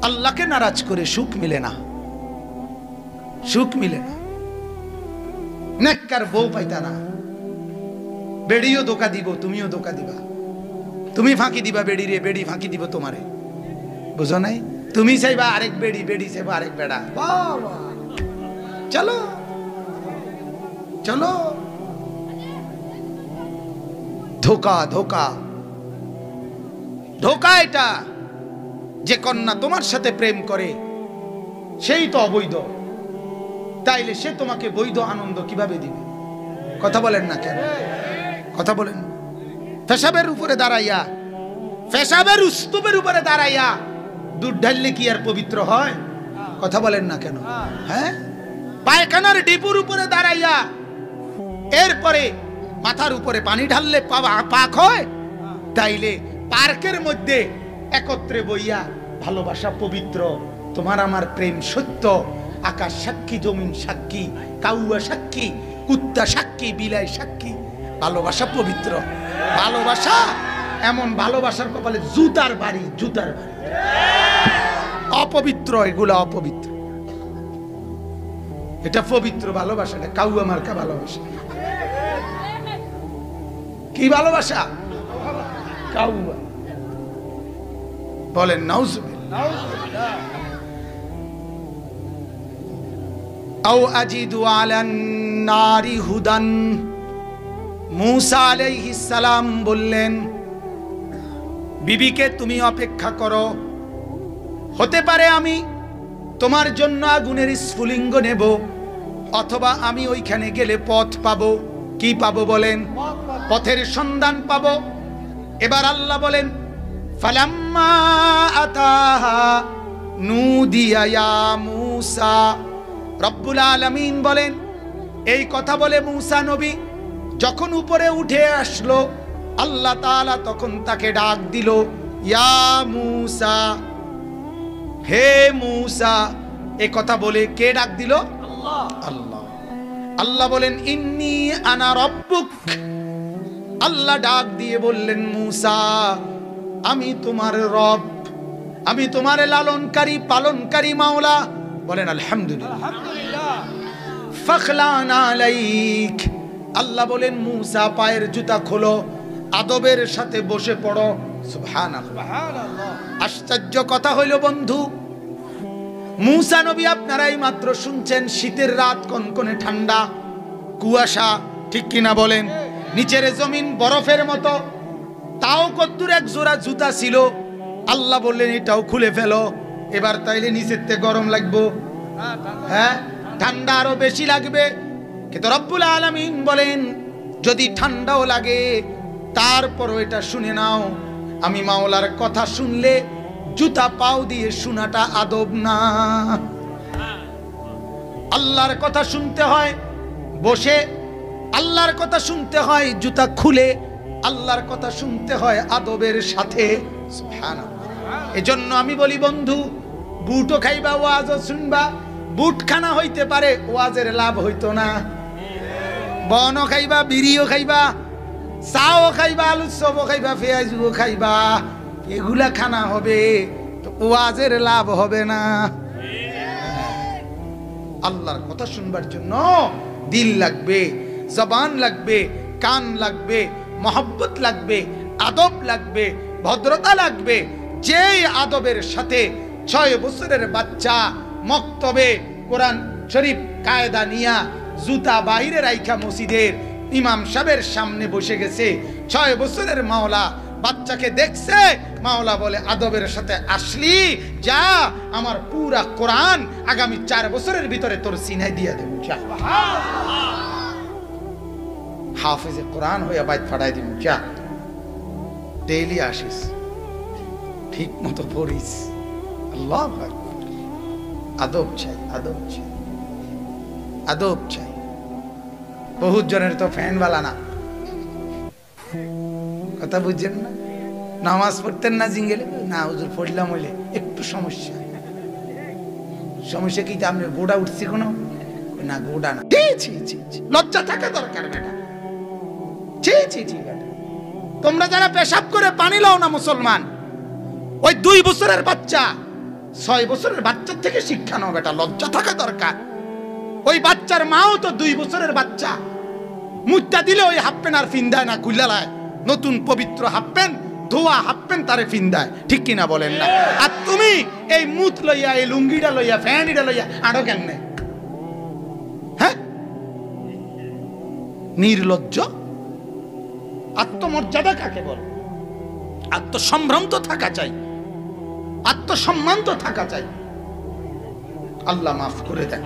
আল্লাহকে নারাজ করে সুখ মিলে না। সুখ মিলে না। নেককার বউ পাইতা না, বেড়িও ধোকা দিব, তুমিও ধোকা দিবা। তুমি ফাঁকি দিবা বেড়ি রে, বেড়ি ফাঁকি দিব তোমারে, বুঝো নাই? তুমি চাইবা আরেক বেড়ি, বেড়ি চাইবা আরেক বেড়া। বাবা চলো চলো, ধোকা ধোকা ধোকা। এটা যে কন্যা তোমার সাথে প্রেম করে সেই তো অবৈধ, তাইলে সে তোমাকে বৈধ আনন্দ কিভাবে দিবে? কথা বলেন না কেন? কথা বলেন। পেশাবের উপরে দাঁড়াইয়া, পেশাবের স্তূপের উপরে দাঁড়াইয়া দুধ ঢাললে কি আর পবিত্র হয়? কথা বলেন না কেন? হ্যাঁ, পায়খানার ডিপুর উপরে দাঁড়াইয়া এরপরে মাথার উপরে পানি ঢাললে পাক হয়? তাইলে পার্কের মধ্যে একত্রে বইয়া ভালোবাসা পবিত্র, তোমার আমার প্রেম সত্য, আকাশ সাক্ষী, জমিন সাক্ষী, কাউয়া সাক্ষী, কুত্তা সাক্ষী, বিলাই সাক্ষী, ভালোবাসা পবিত্র। ভালোবাসা এমন, ভালোবাসার কপালে জুতার বাড়ি, জুতার বাড়ি। অপবিত্র, এগুলা অপবিত্র। এটা পবিত্র ভালোবাসা না, কাউয়া মার্কা ভালোবাসা। কি ভালোবাসা? কাউয়া। বলেন নাউজুবিল্লাহ। আও আজিদু আলান নারি হুদান। মূসা আলাইহিস সালাম বললেন, বিবিকে তুমি অপেক্ষা করো, হতে পারে আমি তোমার জন্য আগুনের স্ফুলিঙ্গ নেব, অথবা আমি ওইখানে গেলে পথ পাবো। কি পাবো বলেন? পথের সন্ধান পাবো। এবার আল্লাহ বলেন, ফালাম্মা আতাহা নুদিয়া ইয়া মূসা। রব্বুল আলামিন বলেন, এই কথা বলে মূসা নবী যখন উপরে উঠে আসলো, আল্লাহ তাআলা তখন তাকে ডাক দিল, ইয়া মূসা, হে মূসা। এই কথা বলে কে ডাক দিল? আল্লাহ। আল্লাহ বলেন, ইন্নী আনা রব্বুক। আল্লাহ ডাক দিয়ে বললেন, মূসা, আমি তোমার রব, আমি তোমার লালনকারী পালনকারী মাওলা। বলেন আলহামদুলিল্লাহ। ফাখলানা আলাইক। আল্লাহ বলেন, মূসা পায়ের জুতা খোলো, আদবের সাথে বসে পড়ো। সুবহানাল্লাহ। আশ্চর্য কথা হইল বন্ধু, মূসা নবী আপনারাই মাত্র শুনছেন, শীতের রাত, কনকনে ঠান্ডা, কুয়াশা, ঠিক কিনা বলেন? নিচের জমিন বরফের মতো, তাও কদ্দুর এক জোড়া জুতা ছিল। আল্লাহ বললেন, এটাও খুলে ফেলো। এবার তাইলে নিচের থেকে গরম লাগবে, হ্যাঁ, ঠান্ডা আরো বেশি লাগবে। কিন্তু রব্বুল আলামিন বলেন, যদি ঠান্ডাও লাগে তারপরও এটা শুনে নাও, আমি মাওলার কথা শুনলে জুতা পাও দিয়ে শোনাটা আদব না। আল্লাহর কথা শুনতে হয় বসে, আল্লাহর কথা শুনতে হয় জুতা খুলে, আল্লাহর কথা শুনতে হয় আদবের সাথে। সুবহানাল্লাহ। এজন্য আমি বলি বন্ধু, বুটও খাইবা, ওয়াজও শুনবা। বুট খানা হইতে পারে, ওয়াজের লাভ হইতো না। বনও খাইবা, বিড়িও খাইবা, চাও খাইবা, আলু চপও খাইবা, পেঁয়াজও খাইবা, এগুলা খানা হবে, তো ওয়াজের লাভ হবে না। আল্লাহর কথা শুনবার জন্য দিল লাগবে, জবান লাগবে, কান লাগবে, মহব্বত লাগবে, আদব লাগবে, ভদ্রতা লাগবে। যেই আদবের সাথে 6 বছরের বাচ্চা মক্তবে কোরআন শরীফ কায়দা নিয়া জুতা বাইরে রাইখা মসজিদের ইমাম সাহেবের সামনে বসে গেছে, 6 বছরের মাওলা বাচ্চাকে দেখছে, মাওলা বলে, আদবের সাথে আসলি যা, আমার পুরা কোরআন আগামী 4 বছরের ভিতরে তোর সিনায় দিয়ে দেব। হাফেজে কোরআন হইয়া বাইত ফাটাই দিব। যা, ডেইলি আসিস, ঠিক মতো পড়িস। আল্লাহ আকবার। আদব চাই, আদব চাই, আদব চাই। বহুত জনের তো ফ্যানওয়ালা না, কথা বুঝছেন না? নামাজ পড়তেন না জিঙ্গেলে, না হুজুর পড়লাম হইলে একটু সমস্যা। সমস্যা কি? আপনি গোড়া উঠছি কোনো? না গোড়া না। লজ্জা থাকা দরকার বেটা। তোমরা যারা পেশাব করে পানি লাও না মুসলমান, ওই 2 বছরের বাচ্চা 6 বছরের বাচ্চার থেকে শিক্ষা নাও বেটা, লজ্জা থাকা দরকার। ওই বাচ্চার মাও তো 2 বছরের বাচ্চা, মুদ্দা দিলে ওই হাফ প্যান্ট আর ফিন্দায় না, খুললালায় নতুন পবিত্র হাফ প্যান্ট, ধোয়া হাফ প্যান্ট তারে ফিন্দায়, ঠিক কিনা বলেন না? আর তুমি এই মুত লইয়া, এই লুঙ্গিটা লইয়া, ফ্যানিটা লইয়া আরো কেমনে? হ্যাঁ, নির্লজ্জ। আত্মমর্যাদা কাকে বল? আত্মসম্ভ্রম তো থাকা চাই, আত্মসম্মান তো থাকা চাই। আল্লাহ মাফ করে দেন।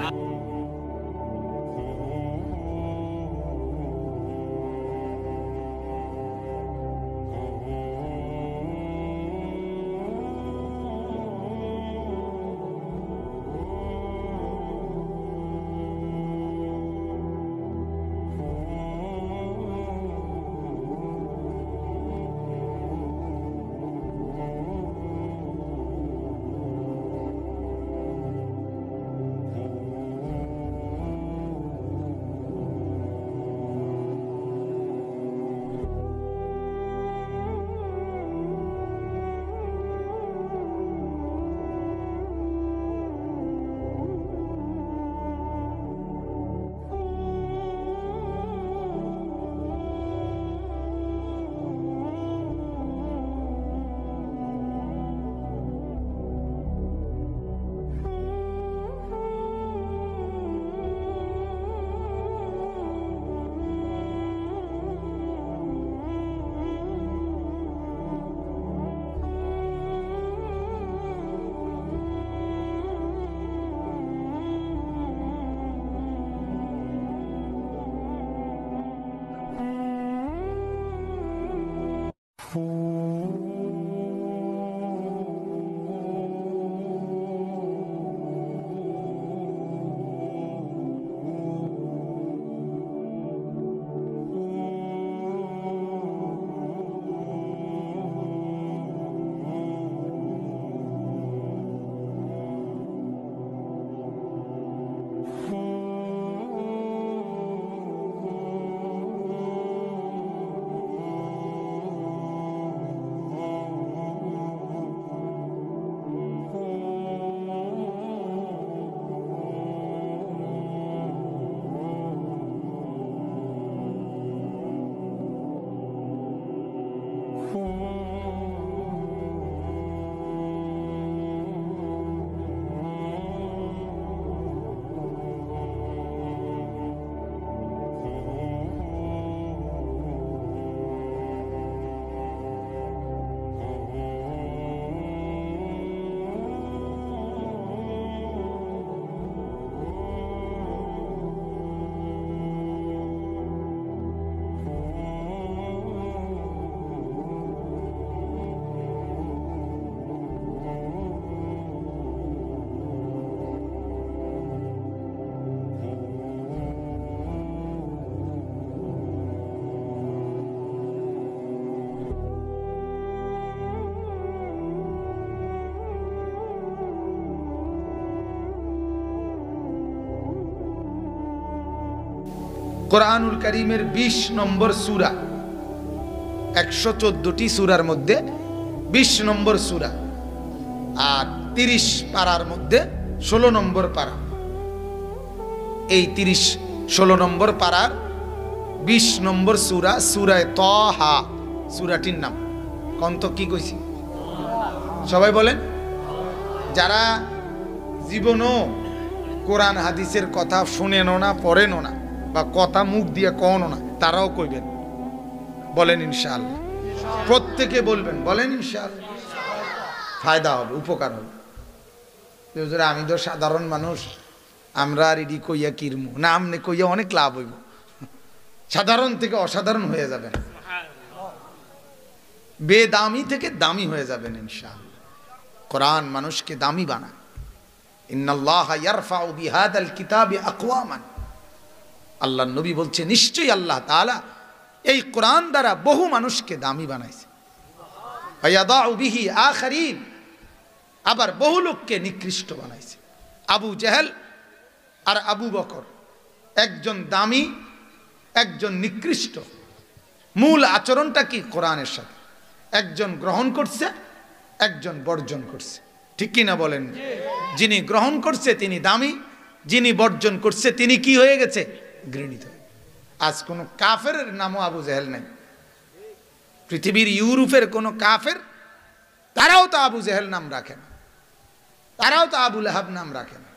কোরআনুল কারীমের 20 নম্বর সূরা, 114টি সূরার মধ্যে 20 নম্বর সূরা, আর 30 পারার মধ্যে 16 নম্বর পারা। এই 30-16 নম্বর পারার 20 নম্বর সূরা, সূরায়ে তাহা সূরাটির নাম। কন্ত কি কইছি সবাই বলেন? যারা জীবনও কোরআন হাদিসের কথা শুনেনও না, পড়েনও না, বা কথা মুখ দিয়ে কওনো না, তারাও কইবেন। বলেন ইনশাআল্লাহ। প্রত্যেকে বলবেন, বলেন ইনশাআল্লাহ। ফায়দা হবে, উপকার হবে। আমি তো সাধারণ মানুষ, আমরা আর এডি কইয়া কিরমু না, আমনে কইয়া অনেক লাভ হইব। সাধারণ থেকে অসাধারণ হয়ে যাবেন, বেদামি থেকে দামি হয়ে যাবেন ইনশাআল্লাহ। কোরআন মানুষকে দামি বানায়। ইন্নাল্লাহা ইয়ারফাউ বিহাদাল কিতাবি আকওয়ামান। আল্লাহর নবী বলছে, নিশ্চয়ই আল্লাহ তাআলা এই কোরআন দ্বারা বহু মানুষকে দামি বানাইছে। ওয়ায়াদাউ বিহি আখারিন, আবার বহু লোককে নিকৃষ্ট বানাইছে। আবু জেহেল আর আবু বকর, একজন দামি, একজন নিকৃষ্ট। মূল আচরণটা কি? কোরআনের সাথে একজন গ্রহণ করছে, একজন বর্জন করছে, ঠিক কি না বলেন? যিনি গ্রহণ করছে তিনি দামি, যিনি বর্জন করছে তিনি কি হয়ে গেছে? ঘৃণিত। আজ কোনো কাফের নামও আবু জেহেল নাই। পৃথিবীর ইউরোপের কোনো কাফের, তারাও তো আবু জেহেল নাম রাখে না, তারাও তো আবু লাহাব নাম রাখে না।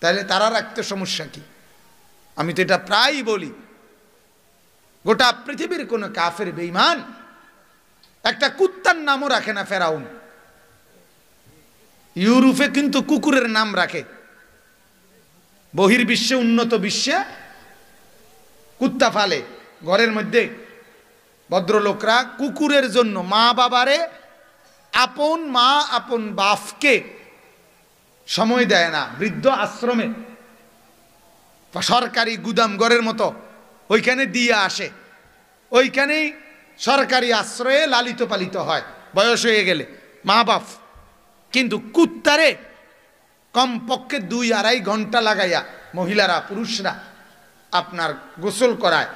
তাহলে তারা রাখতে সমস্যা কি? আমি তো এটা প্রায়ই বলি, গোটা পৃথিবীর কোনো কাফের বেঈমান একটা কুত্তার নামও রাখে না। ফেরাউন ইউরোপে কিন্তু কুকুরের নাম রাখে, বহির্বিশ্বে উন্নত বিশ্বে কুত্তা ফালে। ঘরের মধ্যে ভদ্রলোকরা কুকুরের জন্য মা বাবারে, আপন মা আপন বাপকে সময় দেয় না। বৃদ্ধ আশ্রমে সরকারি গুদাম ঘরের মতো ওইখানে দিয়ে আসে, ওইখানেই সরকারি আশ্রয়ে লালিত পালিত হয় বয়স হয়ে গেলে মা বাপ। কিন্তু কুত্তারে কমপক্ষে 2-2.5 ঘন্টা লাগাইয়া মহিলারা পুরুষরা আপনার গোসল করায়,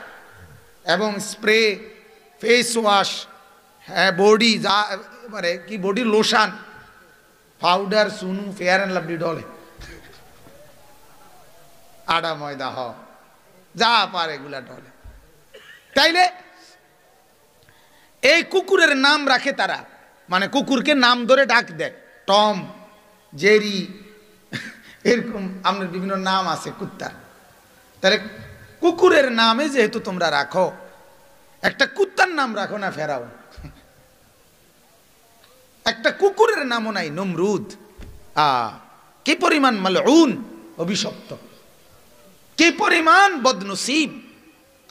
এবং স্প্রে, ফেস ওয়াশ, হ্যাঁ বডি যা মানে কি বডি লোশন, পাউডার, সুনু, ফেয়ার অ্যান্ড লাভলি ডলে, আডা ময়দা হ যা পারে এগুলা ডলে। তাইলে এই কুকুরের নাম রাখে তারা, মানে কুকুরকে নাম ধরে ডাক দেয়, টম, জেরি, এরকম আপনার বিভিন্ন নাম আছে কুত্তার। তাহলে কুকুরের নামে যেহেতু তোমরা রাখো, একটা কুত্তার নাম রাখো না ফেরাউন। একটা কুকুরের নামও নাই, নমরুদ। কি পরিমাণ মালউন, অভিশপ্ত, কি পরিমাণ বদনসিব।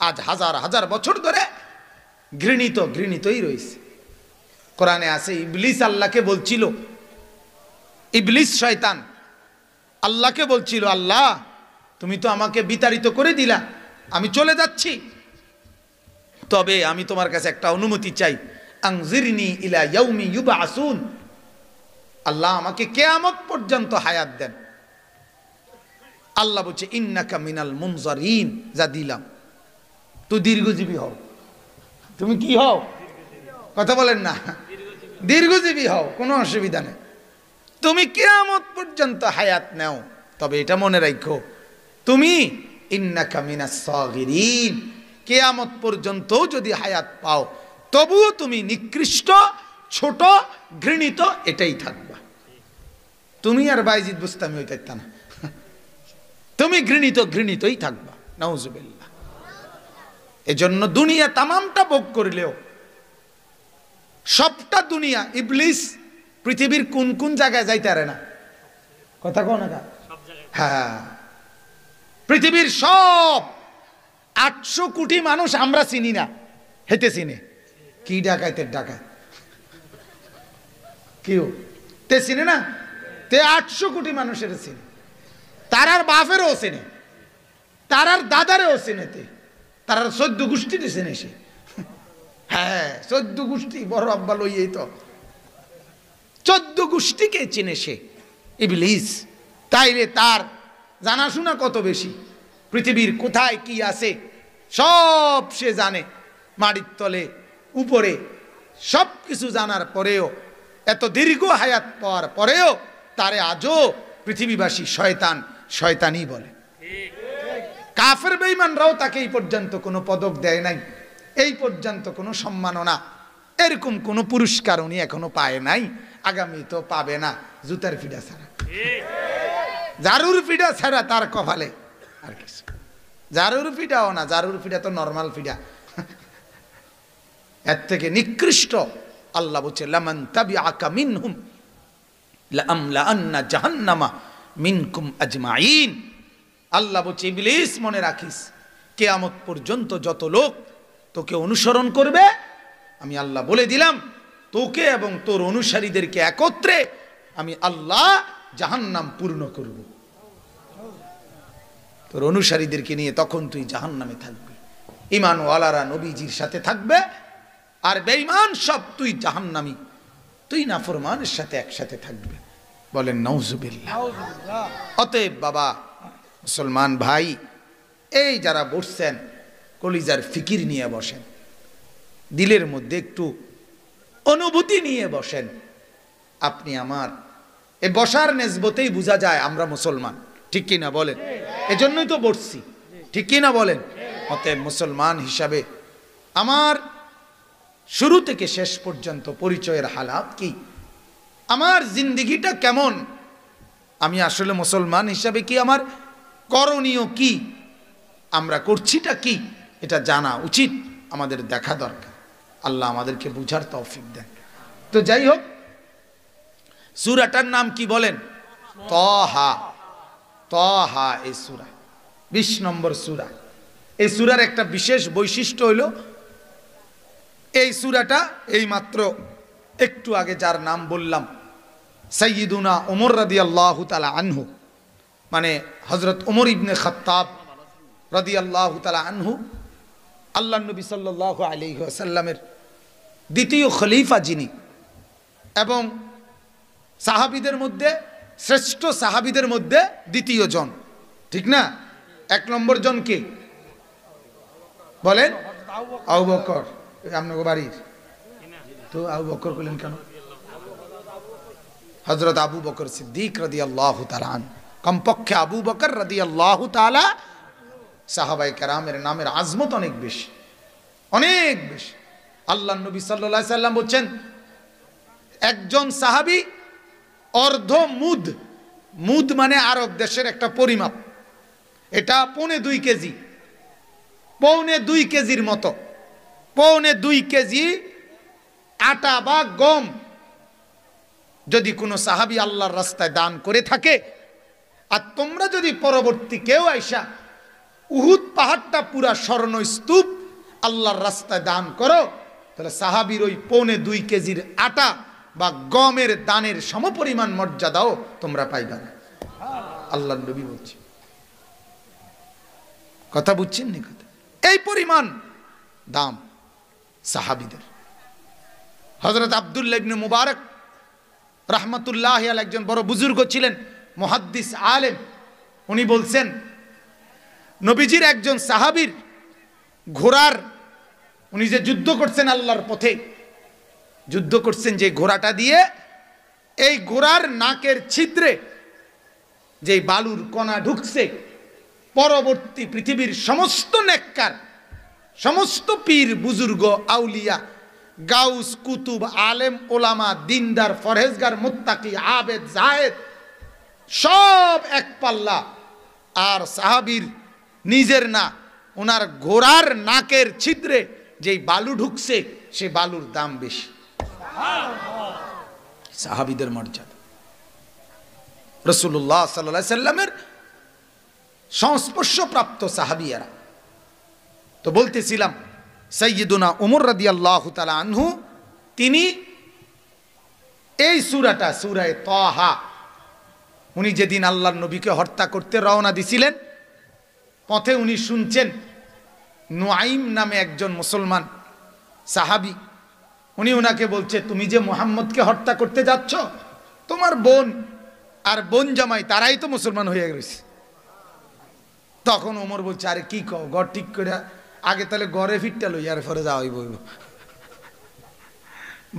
আজ হাজার হাজার বছর ধরে ঘৃণিতই রয়েছে। কোরআনে আছে ইবলিস আল্লাহকে বলছিল, ইবলিস শয়তান আল্লাহকে বলছিল, আল্লাহ তুমি তো আমাকে বিতাড়িত করে দিলা, আমি চলে যাচ্ছি, তবে আমি তোমার কাছে একটা অনুমতি চাই, আনজিরনি ইলা ইয়াউমি ইউবআসুন, আল্লাহ আমাকে কিয়ামত পর্যন্ত হায়াত দেন। আল্লাহ বলছে ইন্নাকা মিনাল মুনজারিন, যা দিলাম, তুই দীর্ঘজীবী হও। তুমি কি হও? কথা বলেন না, দীর্ঘজীবী হও, কোনো অসুবিধা নেই, তুমি কিয়ামত পর্যন্ত হায়াত নাও। তবে এটা মনে রাখো, তুমি ইন্নাকা মিনাস সাগিরিন, কিয়ামত পর্যন্ত যদি হায়াত পাও তবুও তুমি নিকৃষ্ট, ছোট, ঘৃণিত এটাই থাকবা। তুমি আর বাইজিদ বুস্তামি হইতে না, তুমি ঘৃণিতই থাকবা। নাউজুবিল্লাহ। এজন্য দুনিয়া তামামটা ভোগ করলেও, সবটা দুনিয়া, ইবলিস পৃথিবীর কোন কোন জায়গায় যাইতে পারে না, কথা কও না? হ্যাঁ, পৃথিবীর সব 800 কোটি মানুষ আমরা চিনি না, হেতে চিনে। কি ডাকাইতের ডাকাত কেউ তে চিনে না, তে 800 কোটি মানুষের চিনে, তারার বাপেরও চেনে, তারার দাদারেও চেনেতে, তারার 14 গোষ্ঠীতে চেনে সে। হ্যাঁ, 14 গোষ্ঠী, বড় আব্বা লইয়েই তো 14 গোষ্ঠীকে চেনে সে ইবলিস। তাইলে তার জানাশোনা কত বেশি, পৃথিবীর কোথায় কি আছে সব সে জানে, মাটির তলে উপরে সব কিছু জানার পরেও, এত দীর্ঘ হায়াত পাওয়ার পরেও তারে আজও পৃথিবীবাসী শয়তানি বলে। কাফের বেঈমানরাও তাকে এই পর্যন্ত কোনো পদক দেয় নাই, এই পর্যন্ত কোনো সম্মাননা, এরকম কোনো পুরস্কার উনি এখনো পায় নাই, আগামী তো পাবে না, জুতার ফিডা ছাড়া, জারুর ফিডা ছাড়া তার কপালে আর কিছু। জারুর ফিডাও না, জারুর ফিডা তো নরমাল ফিডা, এর থেকে নিকৃষ্ট। আল্লাহ বলছে লামান তাবিআকা মিনহুম লাআমলাআন্না জাহান্নামা মিনকুম আজমাইন। আল্লাহ বলছে ইবলিস মনে রাখিস, কিয়ামত পর্যন্ত যত লোক তোকে অনুসরণ করবে, আমি আল্লাহ বলে দিলাম, তোকে এবং তোর অনুসারীদেরকে একত্রে আমি আল্লাহ জাহান্নাম পূর্ণ করব। তোর অনুসারীদেরকে নিয়ে তখন তুই জাহান্নামে থাকবি, ঈমানওয়ালারা নবীজির সাথে থাকবে, আর বেঈমান সব তুই জাহান্নামী, তুই নাফরমানের সাথে একসাথে থাকবে। বলেন নাউজুবিল্লাহ। অতএব বাবা মুসলমান ভাই, এই যারা বসছেন কলিজার ফিকির নিয়ে বসেন, দিলের মধ্যে একটু অনুভূতি নিয়ে বসেন। আপনি আমার এই বসার নেসবতেই বোঝা যায় আমরা মুসলমান, ঠিক কিনা বলেন? এজন্যই তো বলছি, ঠিক কিনা বলেন? অতএব মুসলমান হিসাবে আমার শুরু থেকে শেষ পর্যন্ত পরিচয়ের হালাত কি, আমার জিন্দিগিটা কেমন, আমি আসলে মুসলমান হিসাবে কি, আমার করণীয় কি, আমরা করছিটা কি, এটা জানা উচিত, আমাদের দেখা দরকার। আল্লাহ আমাদেরকে বুঝার তৌফিক দেন। তো যাই হোক, সূরাটার নাম কি বলেন? তাহা। তাহা এই সূরা 20 নম্বর সূরা। এই সূরার একটা বিশেষ বৈশিষ্ট্য হলো, এই সূরাটা এই মাত্র একটু আগে যার নাম বললাম, সাইয়্যিদুনা ওমর রাদিয়াল্লাহু তাআলা আনহু, মানে হযরত ওমর ইবনে খাত্তাব রাদিয়াল্লাহু তাআলা আনহু, আল্লাহর নবী সাল্লাল্লাহু আলাইহি ওয়াসাল্লামের দ্বিতীয় খলিফা যিনি, এবং সাহাবীদের মধ্যে শ্রেষ্ঠ সাহাবীদের মধ্যে দ্বিতীয় জন, ঠিক না? 1 নম্বর জন কে বলেন? আবু বকর। আপনার বাড়ির তো আবু বকর বলেন কেন? হযরত আবু বকর সিদ্দিক রাদিয়াল্লাহু তাআলা আনহু, কমপক্ষে আবু বকর রাদিয়াল্লাহু তাআলা, সাহাবায়ে কেরামের নামের আজমত অনেক বেশি, অনেক বেশি। আল্লাহর নবী সাল্লাল্লাহু আলাইহি সাল্লাম বলেন, একজন সাহাবী অর্ধ মুদ, মুদ মানে আরব দেশের একটা পরিমাপ, এটা 2.25 কেজি, 2.25 কেজির মতো, 2.25 কেজি আটা বা গম যদি কোনো সাহাবী আল্লাহর রাস্তায় দান করে থাকে, আর তোমরা যদি পরবর্তী কেউ আইসা উহুদ পাহাড়টা পুরা স্বর্ণ স্তূপ আল্লাহর রাস্তায় দান করো, তাহলে সাহাবীর ওই 2.25 কেজির আটা বা গমের দানের সমপরিমাণ মর্যাদাও তোমরা পাইবা না। আল্লাহর নবী বলছে, কথা বুঝছেন নি? কথা এই পরিমাণ দাম সাহাবীদের। হযরত আব্দুল্লাহ ইবনে মুবারক রাহমাতুল্লাহি আলাইহি একজন বড় বুজুর্গ ছিলেন, মুহাদ্দিস আলেম। উনি বলছেন, নবীজির একজন সাহাবীর ঘোড়ার, উনি যে যুদ্ধ করছেন আল্লাহর পথে, যুদ্ধ করছেন যে ঘোড়াটা দিয়ে, এই ঘোড়ার নাকের ছিদ্রে যে বালুর কণা ঢুকছে, পরবর্তী পৃথিবীর সমস্ত নেককার, সমস্ত পীর বুজুর্গ আউলিয়া, গাউস কুতুব আলেম ওলামা দিনদার ফরহেজগার মুত্তাকি আবেদ জায়েদ সব এক পাল্লা, আর সাহাবীর নিজের না, ওনার ঘোড়ার নাকের ছিদ্রে যেই বালু ঢুকছে সে বালুর দাম বেশি। সাহাবীদের মর্যাদা, রাসূলুল্লাহ সাল্লাল্লাহু আলাইহি সাল্লামের সংস্পর্শপ্রাপ্ত সাহাবীরা। তো বলতেছিলাম, সাইয়্যিদুনা ওমর রাদিয়াল্লাহু তাআলা আনহু, তিনি এই সূরাটা, সূরা তাহা, উনি যেদিন আল্লাহর নবীকে হত্যা করতে রওনা দিছিলেন, পথে উনি শুনছেন নুআইম নামে একজন মুসলমান সাহাবী, উনি ওনাকে বলছে, তুমি যে মুহাম্মদকে হত্যা করতে যাচ্ছ, তোমার বোন আর বোন জামাই তারাই তো মুসলমান হয়ে গেছে। তখন ওমর বলছে, আরে কি কও, ঘর ঠিক করে আগে তাহলে ঘরে ফিরতে লই, আর পরে যাওয়াই বইব,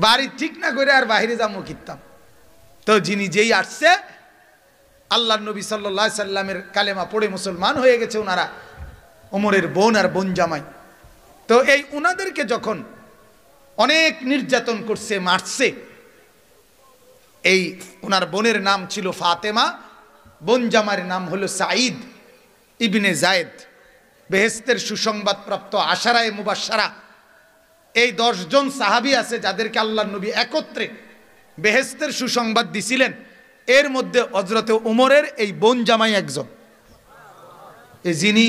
বাড়ি ঠিক না করে আর বাইরে যাবো কিতাম। তো যিনি যেই আসছে, আল্লাহর নবী সাল্লাল্লাহু আলাইহি সাল্লামের কালেমা পড়ে মুসলমান হয়ে গেছে ওনারা, ওমরের বোন আর বোন জামাই। তো এই ওনাদেরকে যখন অনেক নির্যাতন করছে, মারছে, এই ওনার বোনের নাম ছিল ফাতেমা, বোন জামাইয়ের নাম হলো সাঈদ ইবনে জায়েদ। বেহেশতের সুসংবাদ প্রাপ্ত আশারায়ে মুবাশশারা, এই 10 জন সাহাবী আছে যাদেরকে আল্লাহর নবী একত্রে বেহেশতের সুসংবাদ দিছিলেন, এর মধ্যে হযরতে ওমরের এই বোন জামাই একজন, এই যিনি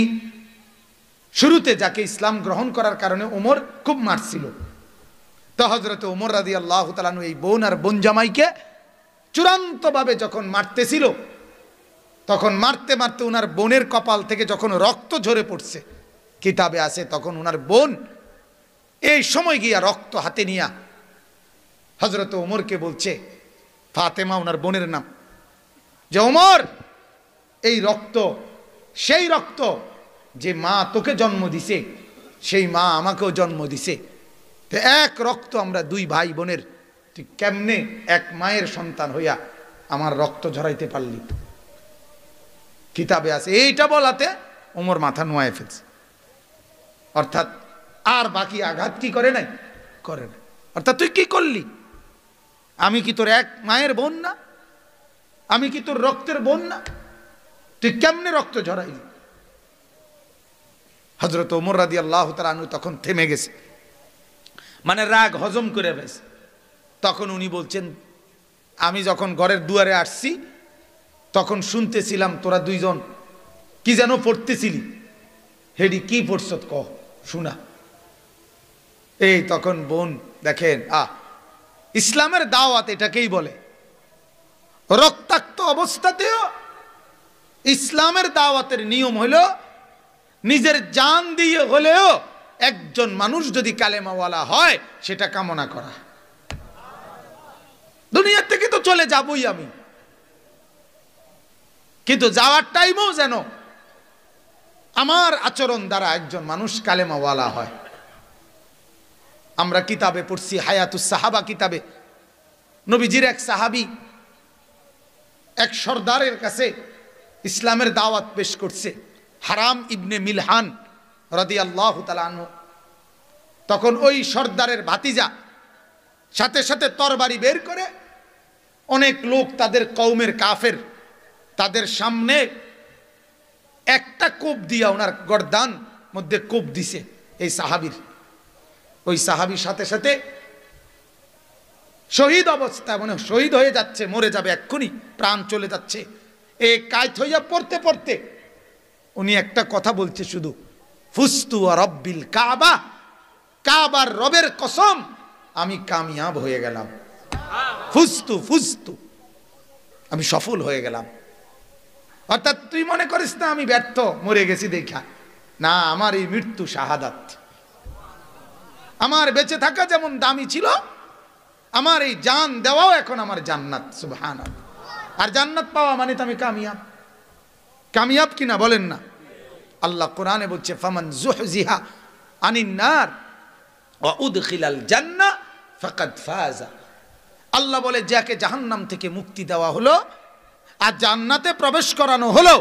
শুরুতে যাকে ইসলাম গ্রহণ করার কারণে ওমর খুব মারছিল। তো হযরতে ওমর রাদিয়াল্লাহু তাআলা এই বোন আর বোন জামাইকে চূড়ান্তভাবে যখন মারতেছিল, তখন মারতে মারতে ওনার বোনের কপাল থেকে যখন রক্ত ঝরে পড়ছে, কিতাবে আছে তখন ওনার বোন এই সময় গিয়া রক্ত হাতে নিয়া হযরত ওমরকে বলছে, ফাতেমা ওনার বোনের নাম, যে ওমর, এই রক্ত সেই রক্ত যে মা তোকে জন্ম দিছে, সেই মা আমাকেও জন্ম দিছে, তো এক রক্ত আমরা 2 ভাই বোনের, তুই কেমনে এক মায়ের সন্তান হইয়া আমার রক্ত ঝরাইতে পারলি? কিতাবে আছে, এইটা বলাতে ওমর মাথা নোয়ায় ফেলছে। অর্থাৎ আর বাকি আঘাত কি করে নাই, করে না। অর্থাৎ তুই কি করলি? আমি কি তোর এক মায়ের বোন না? আমি কি তোর রক্তের বোন না? তুই কেমনে রক্ত ঝরাইলি? হযরত ওমর রাদিয়াল্লাহু তাআলা আনহু তখন থেমে গেছে, মানে রাগ হজম করে ফেলেছে। তখন উনি বলছেন, আমি যখন ঘরের দুয়ারে আসছি তখন শুনতেছিলাম তোরা দুইজন কি যেন পড়তেছিলি, হেডি কি পড়ছ ক শোনা। এই তখন বোন দেখেন, ইসলামের দাওয়াত এটাকেই বলে। রক্তাক্ত অবস্থাতেও ইসলামের দাওয়াতের নিয়ম হলো নিজের জান দিয়ে হলেও একজন মানুষ যদি কালেমাওয়ালা হয় সেটা কামনা করা। দুনিয়ার থেকে তো চলে যাবই আমি, কিন্তু যাওয়ার টাইমেও যেন আমার আচরণ দ্বারা একজন মানুষ কালেমাওয়ালা হয়। আমরা কিতাবে পড়ছি, হায়াতুস সাহাবা কিতাবে, নবীজির এক সাহাবী এক সর্দারের কাছে ইসলামের দাওয়াত পেশ করছে, হারাম ইবনে মিলহান রাদিয়াল্লাহু তাআলা আনহু। তখন ওই সর্দারের ভাতিজা সাথে সাথে তরবারি বের করে অনেক লোক তাদের কওমের কাফের তাদের সামনে একটা কোপ দিয়া ওনার গর্দান মধ্যে কোপ দিছে এই সাহাবীর। ওই সাহাবীর সাথে সাথে শহীদ অবস্থা, মানে শহীদ হয়ে যাচ্ছে, মরে যাবে এক্ষুনি, প্রাণ চলে যাচ্ছে। এই কায়ত হইয়া পড়তে পড়তে উনি একটা কথা বলছে শুধু, ফুস্তু ওয়া রব্বিল কাবা, কাবার রবের কসম আমি কামিয়াব হয়ে গেলাম। ফুস্তু ফুস্তু, আমি সফল হয়ে গেলাম। অর্থাৎ তুই মনে করিস না আমি ব্যর্থ, মরে গেছি দেখা, না, আমার এই মৃত্যু শাহাদাত। আমার বেঁচে থাকা যেমন দামি ছিল, আমার এই জান দেওয়াও এখন আমার জান্নাত। সুবহানাল্লাহ। আর জান্নাত পাওয়া মানে তো আমি কামিয়াব। কামিয়াব কিনা বলেন না? আল্লাহ কোরআনে বলছে, ফামান যুহজিহা আনিন নার ওয়া উদখিলাল জান্নাহ ফাকাদ ফাজা। আল্লাহ বলে, যাকে জাহান্নাম থেকে মুক্তি দেওয়া হলো আর জান্নাতে প্রবেশ করানো হলো,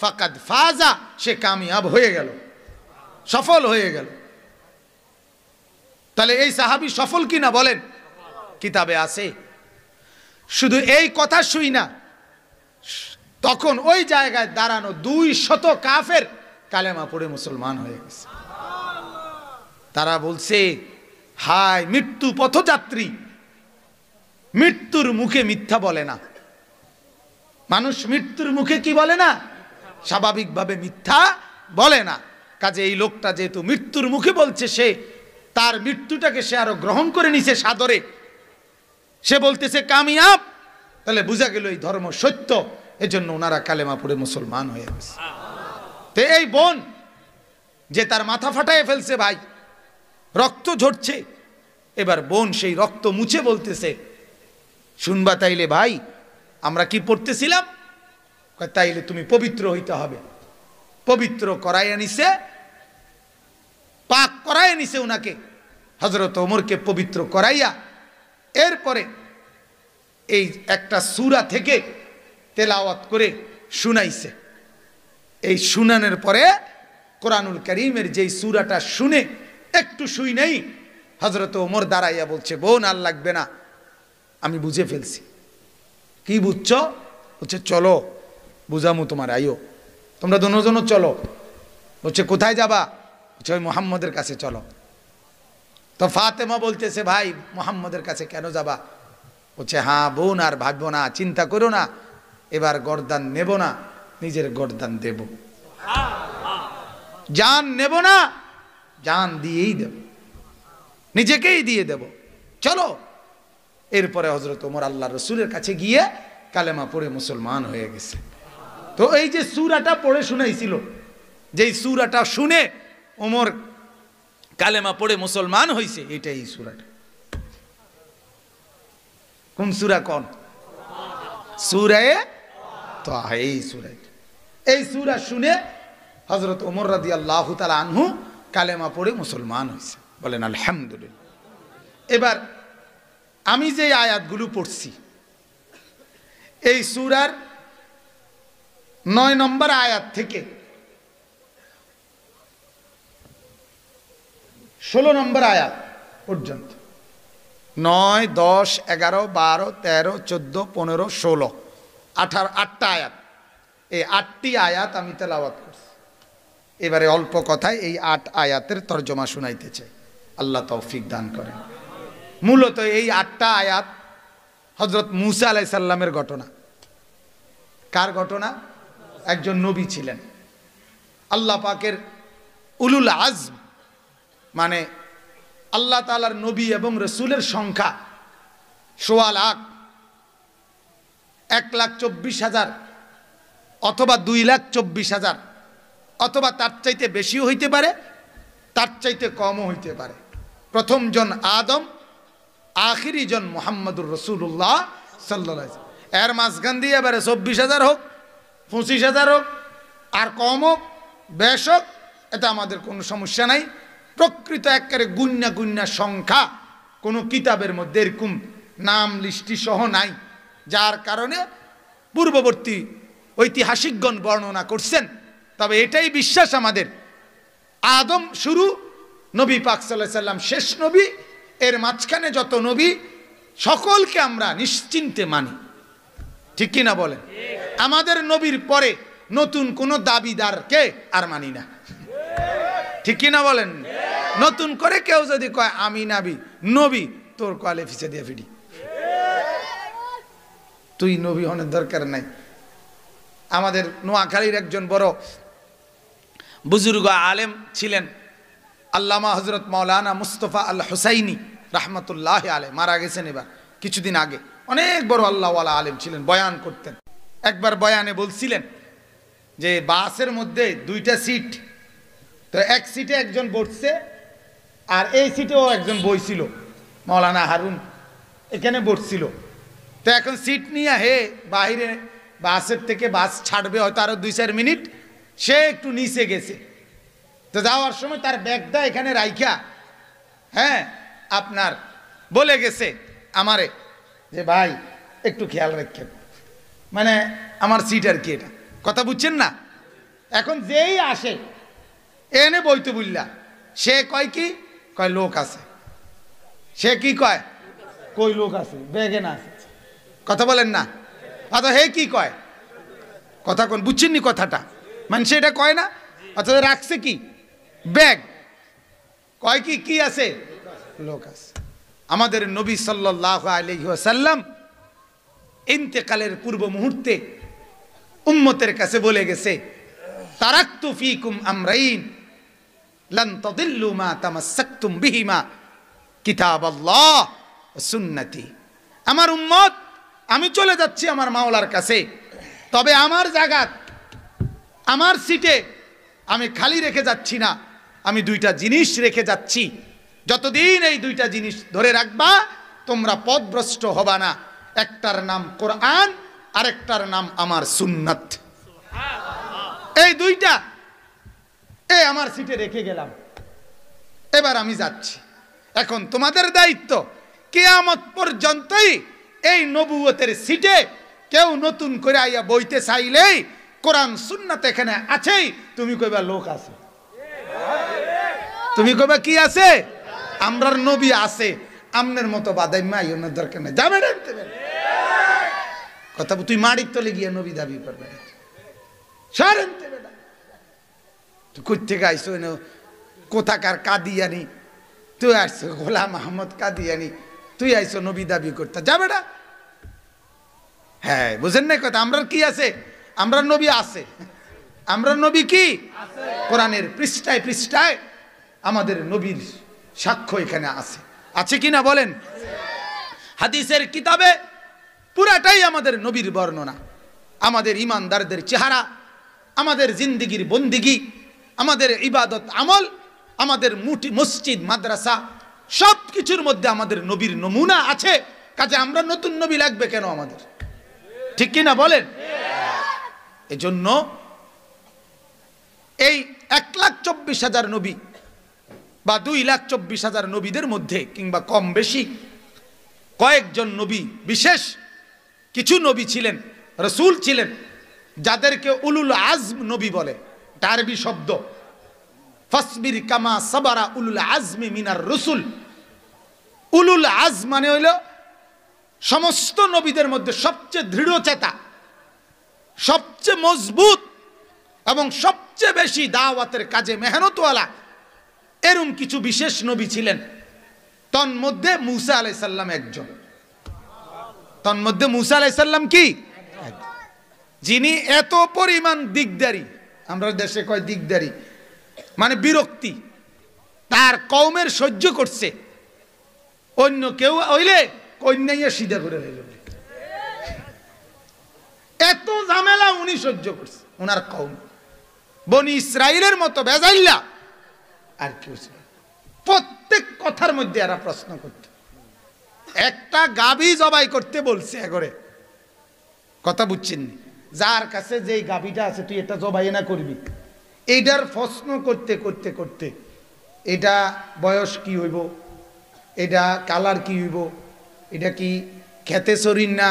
ফাকাদ ফাজা, সে কামিয়াব হয়ে গেল, সফল হয়ে গেল। তাহলে এই সাহাবী সফল কিনা বলেন? কিতাবে আছে। শুধু এই কথা শুই না, তখন ওই জায়গায় দাঁড়ানো 200 কাফের কালেমা পড়ে মুসলমান হয়ে গেছে। তারা বলছে, হায় মৃত্যু পথযাত্রী, মৃত্যুর মুখে মিথ্যা বলে না। মানুষ মৃত্যুর মুখে কি বলে না? স্বাভাবিকভাবে মিথ্যা বলে না। কাজে এই লোকটা যেহেতু মৃত্যুর মুখে বলছে, সে তার মৃত্যুটাকে সে আরো গ্রহণ করে নিছে সাদরে, সে বলতেছে কামিয়াব, তাহলে বোঝা গেল এই ধর্ম সত্য। এজন্য ওনারা কালেমা পড়ে মুসলমান হয়ে গেছে। তো এই বোন যে তার মাথা ফাটায় ফেলছে, ভাই রক্ত ঝরছে, এবার বোন সেই রক্ত মুছে বলতেছে, শুনবা তাইলে ভাই আমরা কি পড়তেছিলাম? তাইলে তুমি পবিত্র হইতে হবে। পবিত্র করাইয়া নিছে, পাক করাইয়া নিছে উনাকে, হযরত ওমরকে পবিত্র করাইয়া এরপরে এই একটা সূরা থেকে তেলাওয়াত করে শুনাইছে। এই শুনানোর পরে কোরআনুল কারীমের যেই সূরাটা শুনে একটু শুই নেই, হযরত ওমর দাঁড়াইয়া বলছে, বোন আর লাগবে না, আমি বুঝে ফেলছি। কি বুঝছো? বলছে চলো বুঝামু তোমার, আইও তোমরা দুজন চলো। বলছে কোথায় যাবা? বলছে ওই মুহাম্মদের কাছে চলো। তো ফাতেমা বলতেছে, ভাই মুহাম্মদের কাছে কেন যাবা? বলছে হ্যাঁ বোন, আর ভাববো না, চিন্তা করো না, এবার গর্দান নেব না, নিজের গর্দান দেব, জান নেব না, জান দিয়েই দেব, নিজেকেই দিয়ে দেব, চলো। এরপরে হযরত ওমর আল্লাহ রসুলের কাছে গিয়ে কালেমা পড়ে মুসলমান হয়ে গেছে। তো এই যে সূরাটা পড়ে শুনাইছিল, যেই সূরাটা শুনে ওমর কালেমা পড়ে মুসলমান হয়েছে, এটা এই সূরাটা। কোন সূরা? কোন সূরা? তো এই সূরা, এই সূরা শুনে হযরত ওমর রাদিয়াল্লাহু তাআলা আনহু কালেমা পড়ে মুসলমান হয়েছে। বলেন আলহামদুলিল্লাহ। এবার আমি যে আয়াতগুলো পড়ছি, এই সূরার 9 নম্বর আয়াত থেকে 16 নম্বর আয়াত পর্যন্ত, 9, 10, 11, 12, 13, 14, 15, 16, 18, 8টা আয়াত। এই 8টি আয়াত আমি তেলাওয়াত করছি। এবারে অল্প কথায় এই 8 আয়াতের তর্জমা শুনাইতে চাই, আল্লাহ তৌফিক দান করেন। মূলত এই 8টা আয়াত হযরত মূসা আলাইহিস সালামের ঘটনা। কার ঘটনা? একজন নবী ছিলেন, আল্লাহ পাকের উলুল আজম, মানে আল্লাহ তাআলার নবী এবং রসুলের সংখ্যা 1.25 লাখ, 1,24,000 অথবা 2,24,000 অথবা তার চাইতে বেশিও হইতে পারে, তার চাইতে কমও হইতে পারে। প্রথম জন আদম, আখিরি জন মুহাম্মদুর রাসূলুল্লাহ সাল্লাল্লাহু আলাইহি ওয়াসাল্লাম। এর মাঝখান দিয়ে এবারে 24,000 হোক, 25,000 হোক, আর কম হোক, বেশ হোক, এটা আমাদের কোনো সমস্যা নাই। প্রকৃত একেবারে গুণ্যা সংখ্যা কোনো কিতাবের মধ্যে এরকম নাম লিস্টি সহ নাই, যার কারণে পূর্ববর্তী ঐতিহাসিকগণ বর্ণনা করছেন। তবে এটাই বিশ্বাস আমাদের, আদম শুরু, নবী পাক সাল্লাল্লাহু আলাইহি সাল্লাম শেষ নবী, এর মাঝখানে যত নবী সকলকে আমরা নিশ্চিন্তে মানি। ঠিক কি না বলেন? আমাদের নবীর পরে নতুন কোন দাবিদারকে আর মানি না। ঠিক কি না বলেন? নতুন করে কেউ যদি কয় আমি নবী, তোর কলে ফিসে দিয়ে ফিডি, তুই নবী হনের দরকার নাই। আমাদের নোয়াখালীর একজন বড় বুজুর্গ আলেম ছিলেন আল্লামা হযরত মাওলানা মুস্তাফা আল হুসাইনি রাহমাতুল্লাহি আলাইহি, মারা গেছেন এবার কিছুদিন আগে। অনেক বড় আল্লাহওয়ালা আলেম ছিলেন, বয়ান করতেন। একবার বয়ানে বলছিলেন যে বাসের মধ্যে 2টা সিট, তো এক সিটে একজন বসছে আর এই সিটেও একজন বইছিল, মাওলানা হারুন এখানে বসছিল। তো এখন সিট নিয়ে বাইরে বাসের থেকে, বাস ছাড়বে হয়তো আরো 2-4 মিনিট, সে একটু নিচে গেছে। তো যাওয়ার সময় তার ব্যাগটা এখানে রাইখা আপনার বলে গেছে আমারে যে ভাই একটু খেয়াল রাখেন, মানে আমার সিট আর কি, এটা কথা বুঝছেন না? এখন যেই আসে এনে বইতে বুঝলা, সে কয় কি কয় লোক আছে, সে কি কয় কই লোক আছে, ব্যাগে না আছে, কথা বলেন না? অথবা হে কি কয়, কথা কোন বুঝছেন নি কথাটা? মানে সেটা কয় না, অথবা রাখছে কি ব্যাগ, কয় কি কি আছে, লোক আছে। আমাদের নবী সাল্লাল্লাহু আলাইহি ওয়াসাল্লাম ইন্তেকালের পূর্ব মুহূর্তে উম্মতের কাছে বলে গেছে, তারাকতু ফীকুম আমরাইন লান তাদিল্লু মা তামাসসাকতুম বিহিমা কিতাবাল্লাহ ওয়া সুন্নতি। আমার উম্মত, আমি চলে যাচ্ছি আমার মাওলার কাছে, তবে আমার জায়গা, আমার সিটে আমি খালি রেখে যাচ্ছি না, আমি 2টা জিনিস রেখে যাচ্ছি। যতদিন এই 2টা জিনিস ধরে রাখবা তোমরা পথভ্রষ্ট হবা না। একটার নাম কোরআন, আরেকটার নাম আমার সুন্নাত। এই 2টা আমার সিটে রেখে গেলাম, এবার আমি যাচ্ছি। এখন তোমাদের দায়িত্ব, কিয়ামত পর্যন্তই এই নবুয়তের সিটে কেউ নতুন করে আইয়া বইতে চাইলেই কোরআন সুন্নাত এখানে আছেই, তুমি কইবা লোক আছে, তুমি কইবা কি আছে, আমরার নবী আছে, আমনের মতো বাদাইমা আইনের দরকার নেই, যাবে না কথা। তুই মাড়ির তলে গিয়ে নবী দাবি করবে, সারেনতে বেটা, তুই কই থেকে আইসো, কোথাকার কাদিয়ানি, তুই আসছো গোলাম মাহমুদ কাদিয়ানি, তুই আইসো নবী দাবি করতে, যাবে না। হ্যাঁ, বুঝেন না কথা? আমরা কি আছে, আমরা নবী আছে, আমরা নবী কি কোরআনের পৃষ্ঠায় পৃষ্ঠায় আমাদের নবীর সাক্ষ্য এখানে আছে, আছে কি না বলেন? হাদিসের কিতাবে পুরাটাই আমাদের নবীর বর্ণনা, আমাদের ইমানদারদের চেহারা, আমাদের জিন্দেগির বন্দিগি, আমাদের ইবাদত আমল, আমাদের মসজিদ মাদ্রাসা, সব কিছুর মধ্যে আমাদের নবীর নমুনা আছে। কাজে আমরা নতুন নবী লাগবে কেন আমাদের? ঠিক কি না বলেন? এজন্য এই 1,24,000 নবী বা 2,24,000 নবীদের মধ্যে কিংবা কম বেশি কয়েকজন নবী, বিশেষ কিছু নবী ছিলেন, রসুল ছিলেন, যাদেরকে উলুল আজম নবী বলে, এটা আরবি শব্দ। ফাসবির কামা সাবারা উলুল আজমি মিনার রসুল। উলুল আজম মানে হইল সমস্ত নবীদের মধ্যে সবচেয়ে দৃঢ়চেতা, সবচেয়ে মজবুত এবং সবচেয়ে বেশি দাওয়াতের কাজে মেহনতওয়ালা এরকম কিছু বিশেষ নবী ছিলেন। তন্মধ্যে মূসা আলাইহিস সালাম একজন। তন্মধ্যে মূসা আলাইহিস সালাম কি, যিনি এত পরিমাণ দিগদারি, আমরা দেশে কয় দিগদারি মানে বিরক্তি, তার কওমের সহ্য করছে। অন্য কেউ হইলে কন্যাইয়া সিধা করে হইল, এত ঝামেলা উনি সহ্য করছে। ওনার কওম বনি ইসরাইলের মতো বেজাইল্লা আর কেউ ছিল। প্রত্যেক কথার মধ্যে এরা প্রশ্ন করত। একটা গাভী জবাই করতে বলছে একরে, কথা বুঝছেন, যার কাছে যেই গাভীটা আছে তুই এটা জবাই না করবি, এইটার প্রশ্ন করতে করতে করতে এটা বয়স কি হইব, এটা কালার কি হইব, এটা কি খেতে সরিন না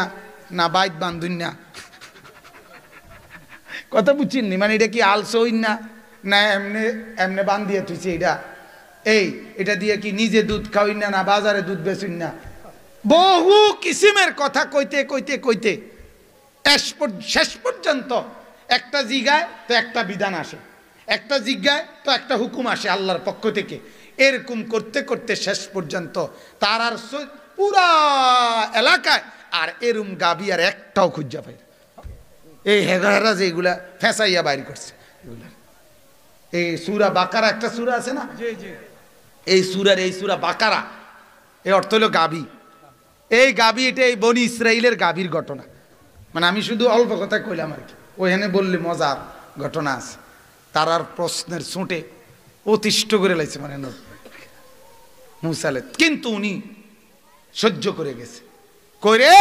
না বাইত বান্ধুন না, কথা বুঝছেন, মানে এটা কি আলসইন না না এমনে এমনে বান্ধিয়ে তুইছে, এটা দিয়ে কি নিজে দুধ খাওয়াই না না বাজারে দুধ বেচুন না, বহু কিসিমের কথা কইতে কইতে কইতে শেষ পর্যন্ত একটা জিগায় তো একটা বিধান আসে, একটা জিজ্ঞায় তো একটা হুকুম আসে আল্লাহর পক্ষ থেকে। এরকম করতে করতে শেষ পর্যন্ত তার আর পুরা এলাকায় আর এরম গাবি আর একটাও খুঁজা পাই। এই হেগারা যেগুলা ফেঁসাইয়া বাইর করছে, এই সূরা বাকারা একটা সূরা আছে না, এই সূরা বাকারা, এই অর্থ হলো গাবি। এই গাবি এটা এই বনি ইসরাইলের গাবির ঘটনা। মানে আমি শুধু অল্প কথা কইলাম আর কি, ওইখানে বললে মজার ঘটনা আছে। তারার প্রশ্নের ছোটে অতিষ্ঠ করে লাইছে মানে মূসা আলাইহিস, কিন্তু উনি সহ্য করে গেছে, করে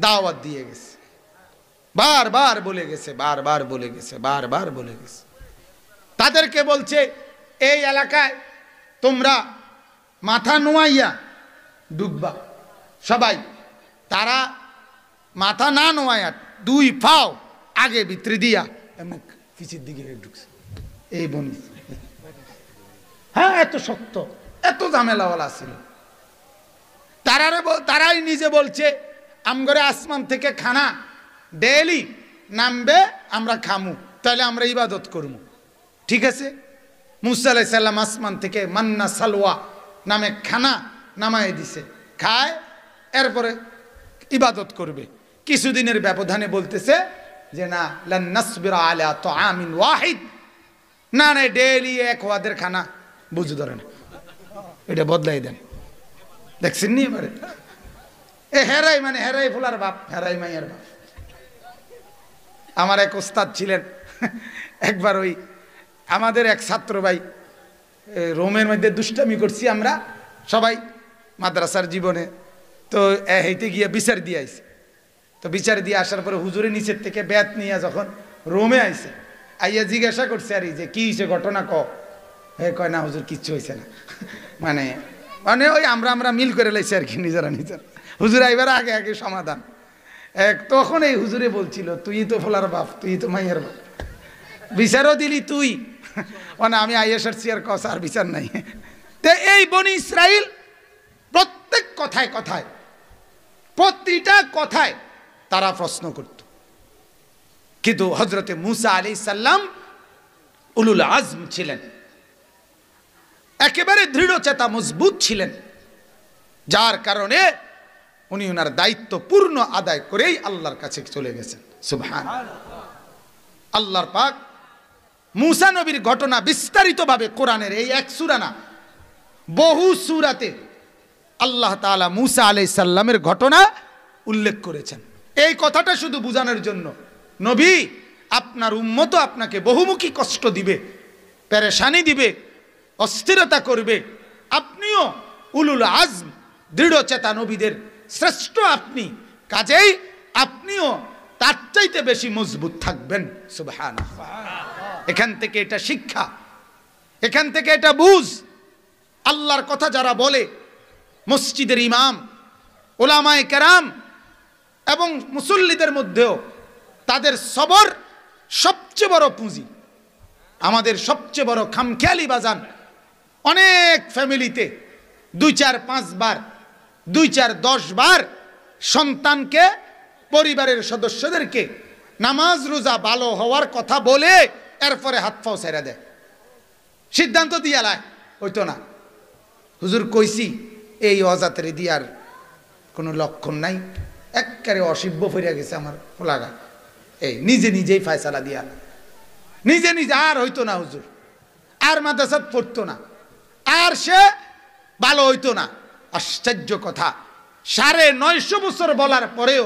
দাওয়াত দিয়ে গেছে, বারবার বলে গেছে, বারবার বলে গেছে, বারবার বলে গেছে। তাদেরকে বলছে এই এলাকায় তোমরা মাথা নোয়াইয়া ডুববা সবাই। তারা মাথা না নোয়াইয়া দুই পাও আগে ভিতরে দিয়া এমনি পিছের দিকে ঢুকছে। এই বনি, হ্যাঁ এত শক্ত, এত ঝামেলাওয়ালা ছিল। তারাই নিজে বলছে আমগরে আসমান থেকে খানা ডেইলি নামবে, আমরা খামু, তাহলে আমরা ইবাদত করবো। ঠিক আছে, মূসা আলাইহিস সালাম আসমান থেকে মান্না সালওয়া নামে খানা নামায় দিছে, খায়, এরপরে ইবাদত করবে। কিছুদিনের ব্যবধানে বলতেছে যে না, লান নাসবিরা আলা তাআমিন ওয়াহিদ, না না ডেইলি এক ওয়াদের খানা বুঝু ধরে না, এটা বদলাই দেন। দেখছেন নি এবারে এ হেরাই, মানে হেরাই ফুলার বাপ, হেরাই মাইয়ার বাপ। আমার এক ওস্তাদ ছিলেন, একবার ওই আমাদের এক ছাত্র ভাই রোমের মধ্যে দুষ্টামি করছি আমরা সবাই মাদ্রাসার জীবনে, তো হেঁটে গিয়ে বিচার দিয়ে আইছে। তো বিচার দিয়ে আসার পরে হুজুরের নিচের থেকে ব্যাত নিয়ে যখন রোমে আইছে, আইয়া জিজ্ঞাসা করছে আর যে কি হয়েছে ঘটনা হে কয় না হুজুর কিচ্ছু হয়েছে না, মানে মানে ওই আমরা মিল করে লাইছি আর কি নিজেরা নিজের। হুজুর আইবার আগে আগে সমাধান। তখন এই হুজুরে বলছিল তুই তো ফোলার বাপ, তুই তো মাইয়ের বাপ, বিচারও দিলি তুই, মানে আমি আইএসআর সিয়ার কস আর বিচার নাই। তো এই বনি ইসরাইল প্রত্যেক কথায় কথায়, প্রতিটা কথায় তারা প্রশ্ন করত। কিন্তু হযরতে মূসা আলাইহিস সালাম উলুল আজম ছিলেন, একেবারে দৃঢ়চেতা মজবুত ছিলেন, যার কারণে উনি ওনার দায়িত্ব পূর্ণ আদায় করেই আল্লাহর কাছে চলে গেছেন। সুবহানাল্লাহ। আল্লাহর পাক মূসা নবীর ঘটনা বিস্তারিতভাবে কোরআনের এই এক সূরা না, বহু সূরাতে আল্লাহ তাআলা মূসা আলাইহিস সালামের ঘটনা উল্লেখ করেছেন। এই কথাটা শুধু বোঝানোর জন্য, নবী আপনার উম্মত আপনাকে বহুমুখী কষ্ট দিবে, পেরেশানি দিবে, অস্থিরতা করবে, আপনিও উলুল আজম দৃঢ়চেতা নবীদের শ্রেষ্ঠ আপনি, কাজেই আপনিও তার চাইতে বেশি মজবুত থাকবেন। সুবহানাল্লাহ। এখান থেকে এটা শিক্ষা, এখান থেকে এটা বুঝ। আল্লাহর কথা যারা বলে, মসজিদের ইমাম, ওলামায়ে কেরাম এবং মুসল্লিদের মধ্যেও তাদের সবর সবচেয়ে বড় পুঁজি, আমাদের সবচেয়ে বড় খামখেয়ালি বাজান। অনেক ফ্যামিলিতে 2 4 5 বার 2 4 10 বার সন্তানকে, পরিবারের সদস্যদেরকে নামাজ রোজা ভালো হওয়ার কথা বলে এরপরে হাত পাও ছেড়ে দেয়, সিদ্ধান্ত দিয়া লাই হইতো না। হুজুর কইছি এই অজাতের দিয়ার কোনো লক্ষণ নাই, একেবারে অসিব্য ফিরে গেছে আমার লাগা, এই নিজে নিজেই ফয়সালা দিয়া নিজে নিজে। আর হইতো না হুজুর, আর মাদ্রাসাত পড়তো না, আর সে ভালো হইতো না। আশ্চর্য কথা, 950 বছর বলার পরেও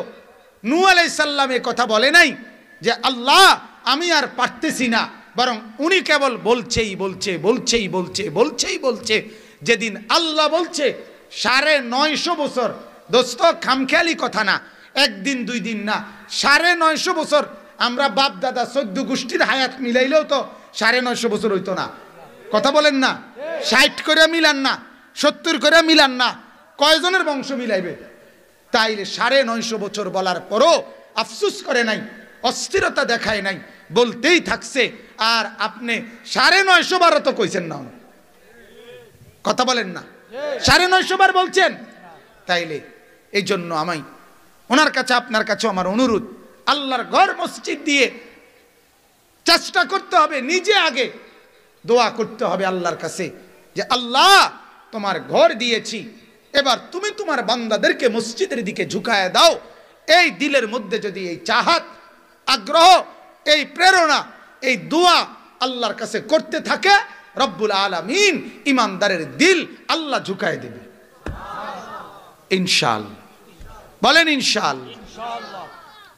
নূহ আলাইহিস সালাম এই কথা বলে নাই যে আল্লাহ আমি আর পারতেছি না, বরং উনি কেবল বলছেই বলছে বলছেই বলছে বলছেই বলছে। যেদিন আল্লাহ বলছে 950 বছর, দোস্ত খামখেয়ালি কথা না, একদিন 2 দিন না, 950 বছর। আমরা বাপ দাদা 14 গোষ্ঠীর হায়াত মিলাইলেও তো 950 বছর হইতো না। কথা বলেন না? 60 করে মিলান না, 70 করে মিলান না, কয়জনের বংশ মিলাইবে? তাইলে 950 বছর বলার পরও আফসুস করে নাই, অস্থিরতা দেখায় নাই, বলতেই থাকছে। আর আপনি 950 বার তো কইছেন না, কথা বলেন না, 950 বার বলছেন। তাইলে এই জন্য আমি ওনার কাছে, আপনার কাছে আমার অনুরোধ, আল্লাহর ঘর মসজিদ দিয়ে চেষ্টা করতে হবে, নিজে আগে দোয়া করতে হবে আল্লাহর কাছে যে আল্লাহ তোমার ঘর দিয়েছি, এবার তুমি তোমার বান্দাদেরকে মসজিদের দিকে ঝুঁকায় দাও। এই দিলের মধ্যে যদি এই চাহাত, আগ্রহ, এই প্রেরণা, এই দোয়া আল্লাহর কাছে করতে থাকে, রব্বুল আলামিন ইমানদারের দিল আল্লাহ ঝুঁকায় দেবে ইনশাআল্লাহ। বলেন ইনশাআল্লাহ।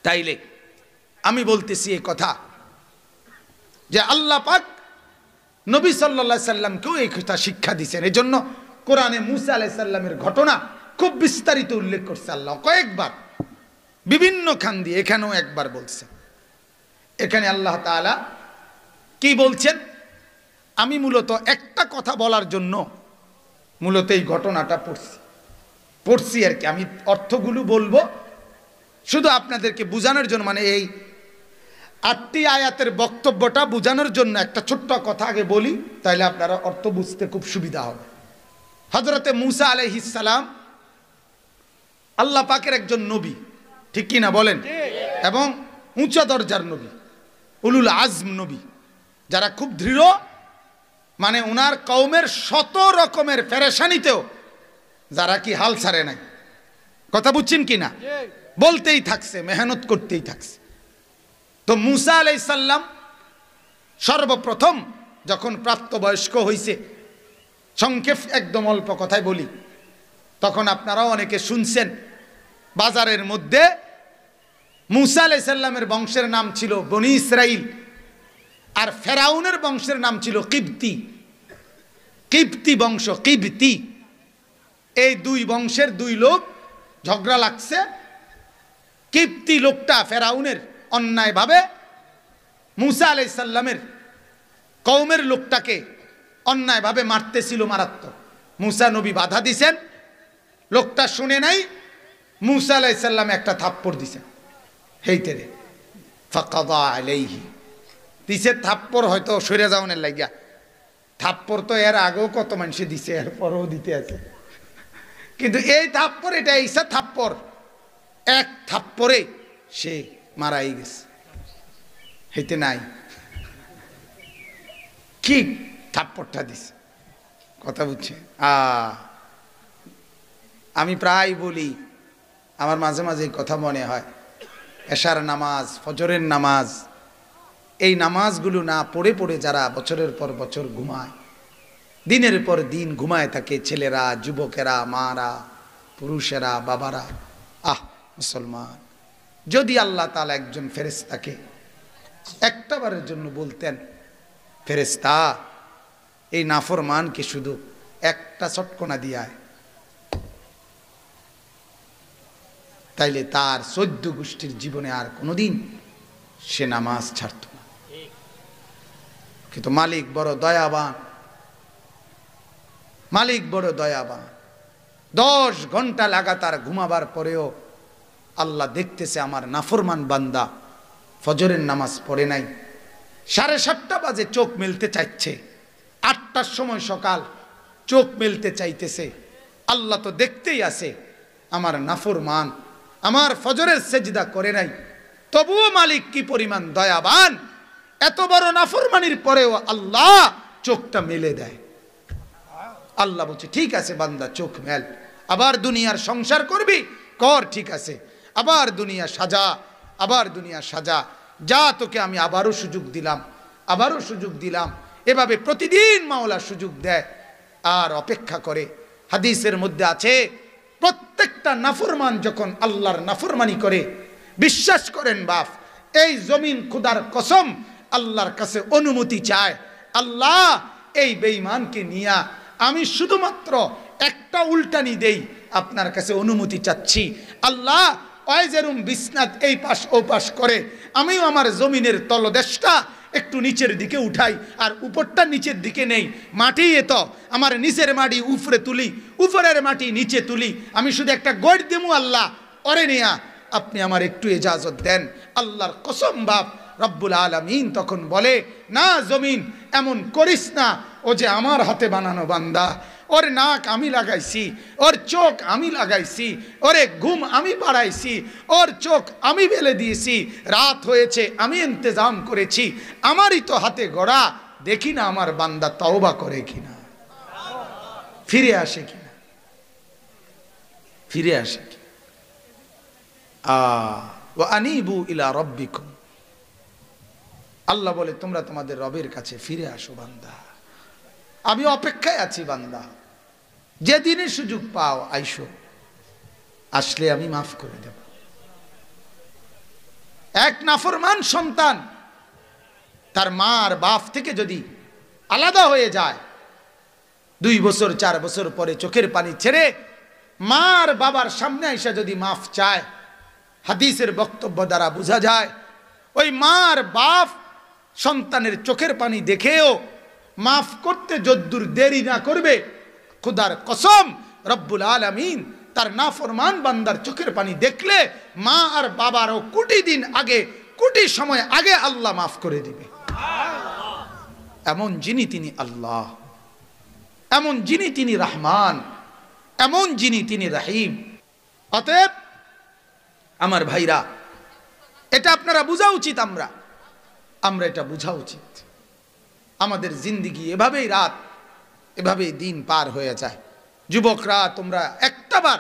তাইলে আমি বলতেছি এই কথা যে আল্লাহ পাক নবী সাল্লাল্লাহু আলাইহি সাল্লামকেও এই কথা শিক্ষা দিয়েছেন। এই জন্য কোরআনে মুসা আলাইহিস সালামের ঘটনা খুব বিস্তারিত উল্লেখ করছে আল্লাহ কয়েকবার, বিভিন্ন খান দিয়ে, এখানেও একবার বলছে। এখানে আল্লাহ তাআলা কি বলছেন, আমি মূলত একটা কথা বলার জন্য মূলত এই ঘটনাটা পড়ছি আর কি। আমি অর্থগুলো বলবো শুধু আপনাদেরকে বোঝানোর জন্য, মানে এই 8টি আয়াতের বক্তব্যটা বোঝানোর জন্য একটা ছোট্ট কথা আগে বলি, তাইলে আপনারা অর্থ বুঝতে খুব সুবিধা হবে। হযরতে মুসা আলাইহিস সালাম আল্লাহ পাকের একজন নবী, ঠিক কি না বলেন? এবং উঁচা দরজার নবী, উলুল আজম নবী, যারা খুব দৃঢ়, মানে ওনার কওমের 100 রকমের পেরেশানিতেও যারা কি হাল ছাড়ে নাই। কথা বুঝছেন কি না? বলতেই থাকছে, মেহনত করতেই থাকছে। তো মুসা আলাইহিস সালাম সর্বপ্রথম যখন প্রাপ্তবয়স্ক হয়েছে, সংক্ষেপ একদম অল্প কথায় বলি, তখন আপনারাও অনেকে শুনছেন, বাজারের মধ্যে মুসা আলাইহিস সালামের বংশের নাম ছিল বনি ইসরাইল, আর ফেরাউনের বংশের নাম ছিল কিবতি। কিবতি বংশ, কিবতি, এই 2 বংশের 2 লোক ঝগড়া লাগছে। কিবতি লোকটা ফেরাউনের অন্যায়ভাবে মুসা আলাইহিস সালামের কওমের লোকটাকে অন্যায়ভাবে মারতেছিল, মারাত্মক। মুসা নবী বাধা দিছেন, লোকটা শুনে নাই, মুসা আলাইহিস সালাম একটা থাপ্পড় দিছেন, হেইতে রে ফাকাদা আলাইহি দিছে থাপ্পড়। হয়তো সরে যাওয়ার লাগিয়া থাপ্পড় তো এর আগেও কত মানুষে দিছে, এরপরও দিতে আছে, কিন্তু এই থাপ্পড়, এটা এইসা থাপ্পড়, এক থাপ্পড়ে সে মারাই গেছে, হেইতে নাই। কি থাপ্পড়টা দিছে, কথা বুঝছে? আমি প্রায় বলি, আমার মাঝে মাঝে কথা মনে হয়, এশার নামাজ, ফজরের নামাজ, এই নামাজগুলো না পড়ে পড়ে যারা বছরের পর বছর ঘুমায়, দিনের পর দিন ঘুমায় থাকে, ছেলেরা, যুবকেরা, মারা, পুরুষেরা, বাবারা, মুসলমান, যদি আল্লাহ তাআলা একজন ফেরেশতাকে একটাবারের জন্য বলতেন, ফেরেশতা এই নাফরমানকে শুধু একটা চটকনা দিয়ায়, তাইলে তার 14 গোষ্ঠীর জীবনে আর কোনোদিন সে নামাজ ছাড়ত না। কিন্তু মালিক বড় দয়াবান, মালিক বড় দয়াবান। 10 ঘন্টা লাগাতার ঘুমাবার পরেও আল্লাহ দেখতেছে আমার নাফরমান বান্দা ফজরের নামাজ পড়ে নাই, 7:30 বাজে চোখ মেলতে চাইছে, 8টার সময় সকাল চোখ মেলতে চাইতেছে। আল্লাহ তো দেখতেই আছে আমার নাফরমান, আমার ফজরের সেজদা করে নাই, তবুও মালিক কি পরিমাণ দয়াবান, এত বড় নাফরমানির পরেও আল্লাহ চোখটা মেলে দেয়। আল্লাহ বলছে ঠিক আছে বান্দা চোখ মেল, আবার দুনিয়ার সংসার করবি কর, ঠিক আছে, আবার দুনিয়া সাজা, আবার দুনিয়া সাজা, যা তোকে আমি আবারও সুযোগ দিলাম, আবারও সুযোগ দিলাম। এভাবে প্রতিদিন মাওলা সুযোগ দেয় আর অপেক্ষা করে। হাদিসের মধ্যে আছে প্রত্যেকটা নাফরমান যখন আল্লাহর নাফরমানি করে, বিশ্বাস করেন বাপ, এই জমিন খুদার কসম আল্লাহর কাছে অনুমতি চায়, আল্লাহ এই বেঈমানকে নিয়া আমি শুধুমাত্র একটা উল্টানি দেই, আপনার কাছে অনুমতি চাচ্ছি। আল্লাহ অয়জেরুম বিসনাত এই পাশ ও পাশ করে, আমিও আমার জমিনের তলদেশটা একটু নিচের দিকে উঠাই আর উপরটা নিচের দিকে নেই, মাটি এত আমার নিচের মাটি উপরে তুলি, উপরের মাটি নিচে তুলি, আমি শুধু একটা গড় দেবো আল্লাহ অরে নেয়া আপনি আমার একটু ইজাজত দেন। আল্লাহর কসম বাপ রব্বুল আলামিন তখন বলে না জমিন এমন করিস না, ও যে আমার হাতে বানানো বান্দা, ওর নাক আমি লাগাইছি, ওর চোখ আমি লাগাইছি, ওরে ঘুম আমি বাড়াইছি, ওর চোখ আমি বেলে দিয়েছি, রাত হয়েছে আমি ইন্তজাম করেছি, আমারই তো হাতে গড়া, দেখি না আমার বান্দা তওবা করে কিনা, ফিরে আসে কিনা, ফিরে আসে কিনা। ওয়া আনিবু ইলা রাব্বিকুম, আল্লাহ বলে তোমরা তোমাদের রবের কাছে ফিরে আসো বান্দা, আমি অপেক্ষায় আছি বান্দা, যেদিনে সুযোগ পাও আইসো, আসলে আমি মাফ করে দেব। এক নাফরমান সন্তান তার মা আর বাপ থেকে যদি আলাদা হয়ে যায়, 2 বছর 4 বছর পরে চোখের পানি ছেড়ে মা আর বাবার সামনে এসে যদি মাফ চায়, হাদিসের বক্তব্য দ্বারা বোঝা যায় ওই মা আর বাপ সন্তানের চোখের পানি দেখেও মাফ করতে যদ্দূর দেরি না করবে, খুদার কসম রব্বুল আলামিন তার নাফরমান বান্দার চোখের পানি দেখলে মা আর বাবারও কোটি দিন আগে, কোটি সময় আগে আল্লাহ মাফ করে দিবে। এমন যিনি তিনি আল্লাহ, এমন যিনি তিনি রহমান, এমন যিনি তিনি রহিম। অতএব আমার ভাইরা, এটা আপনারা বোঝা উচিত, আমরা এটা বোঝা উচিত। আমাদের জিন্দিগি এভাবেই রাত, এভাবেই দিন পার হয়ে যায়। যুবকরা তোমরা একটাবার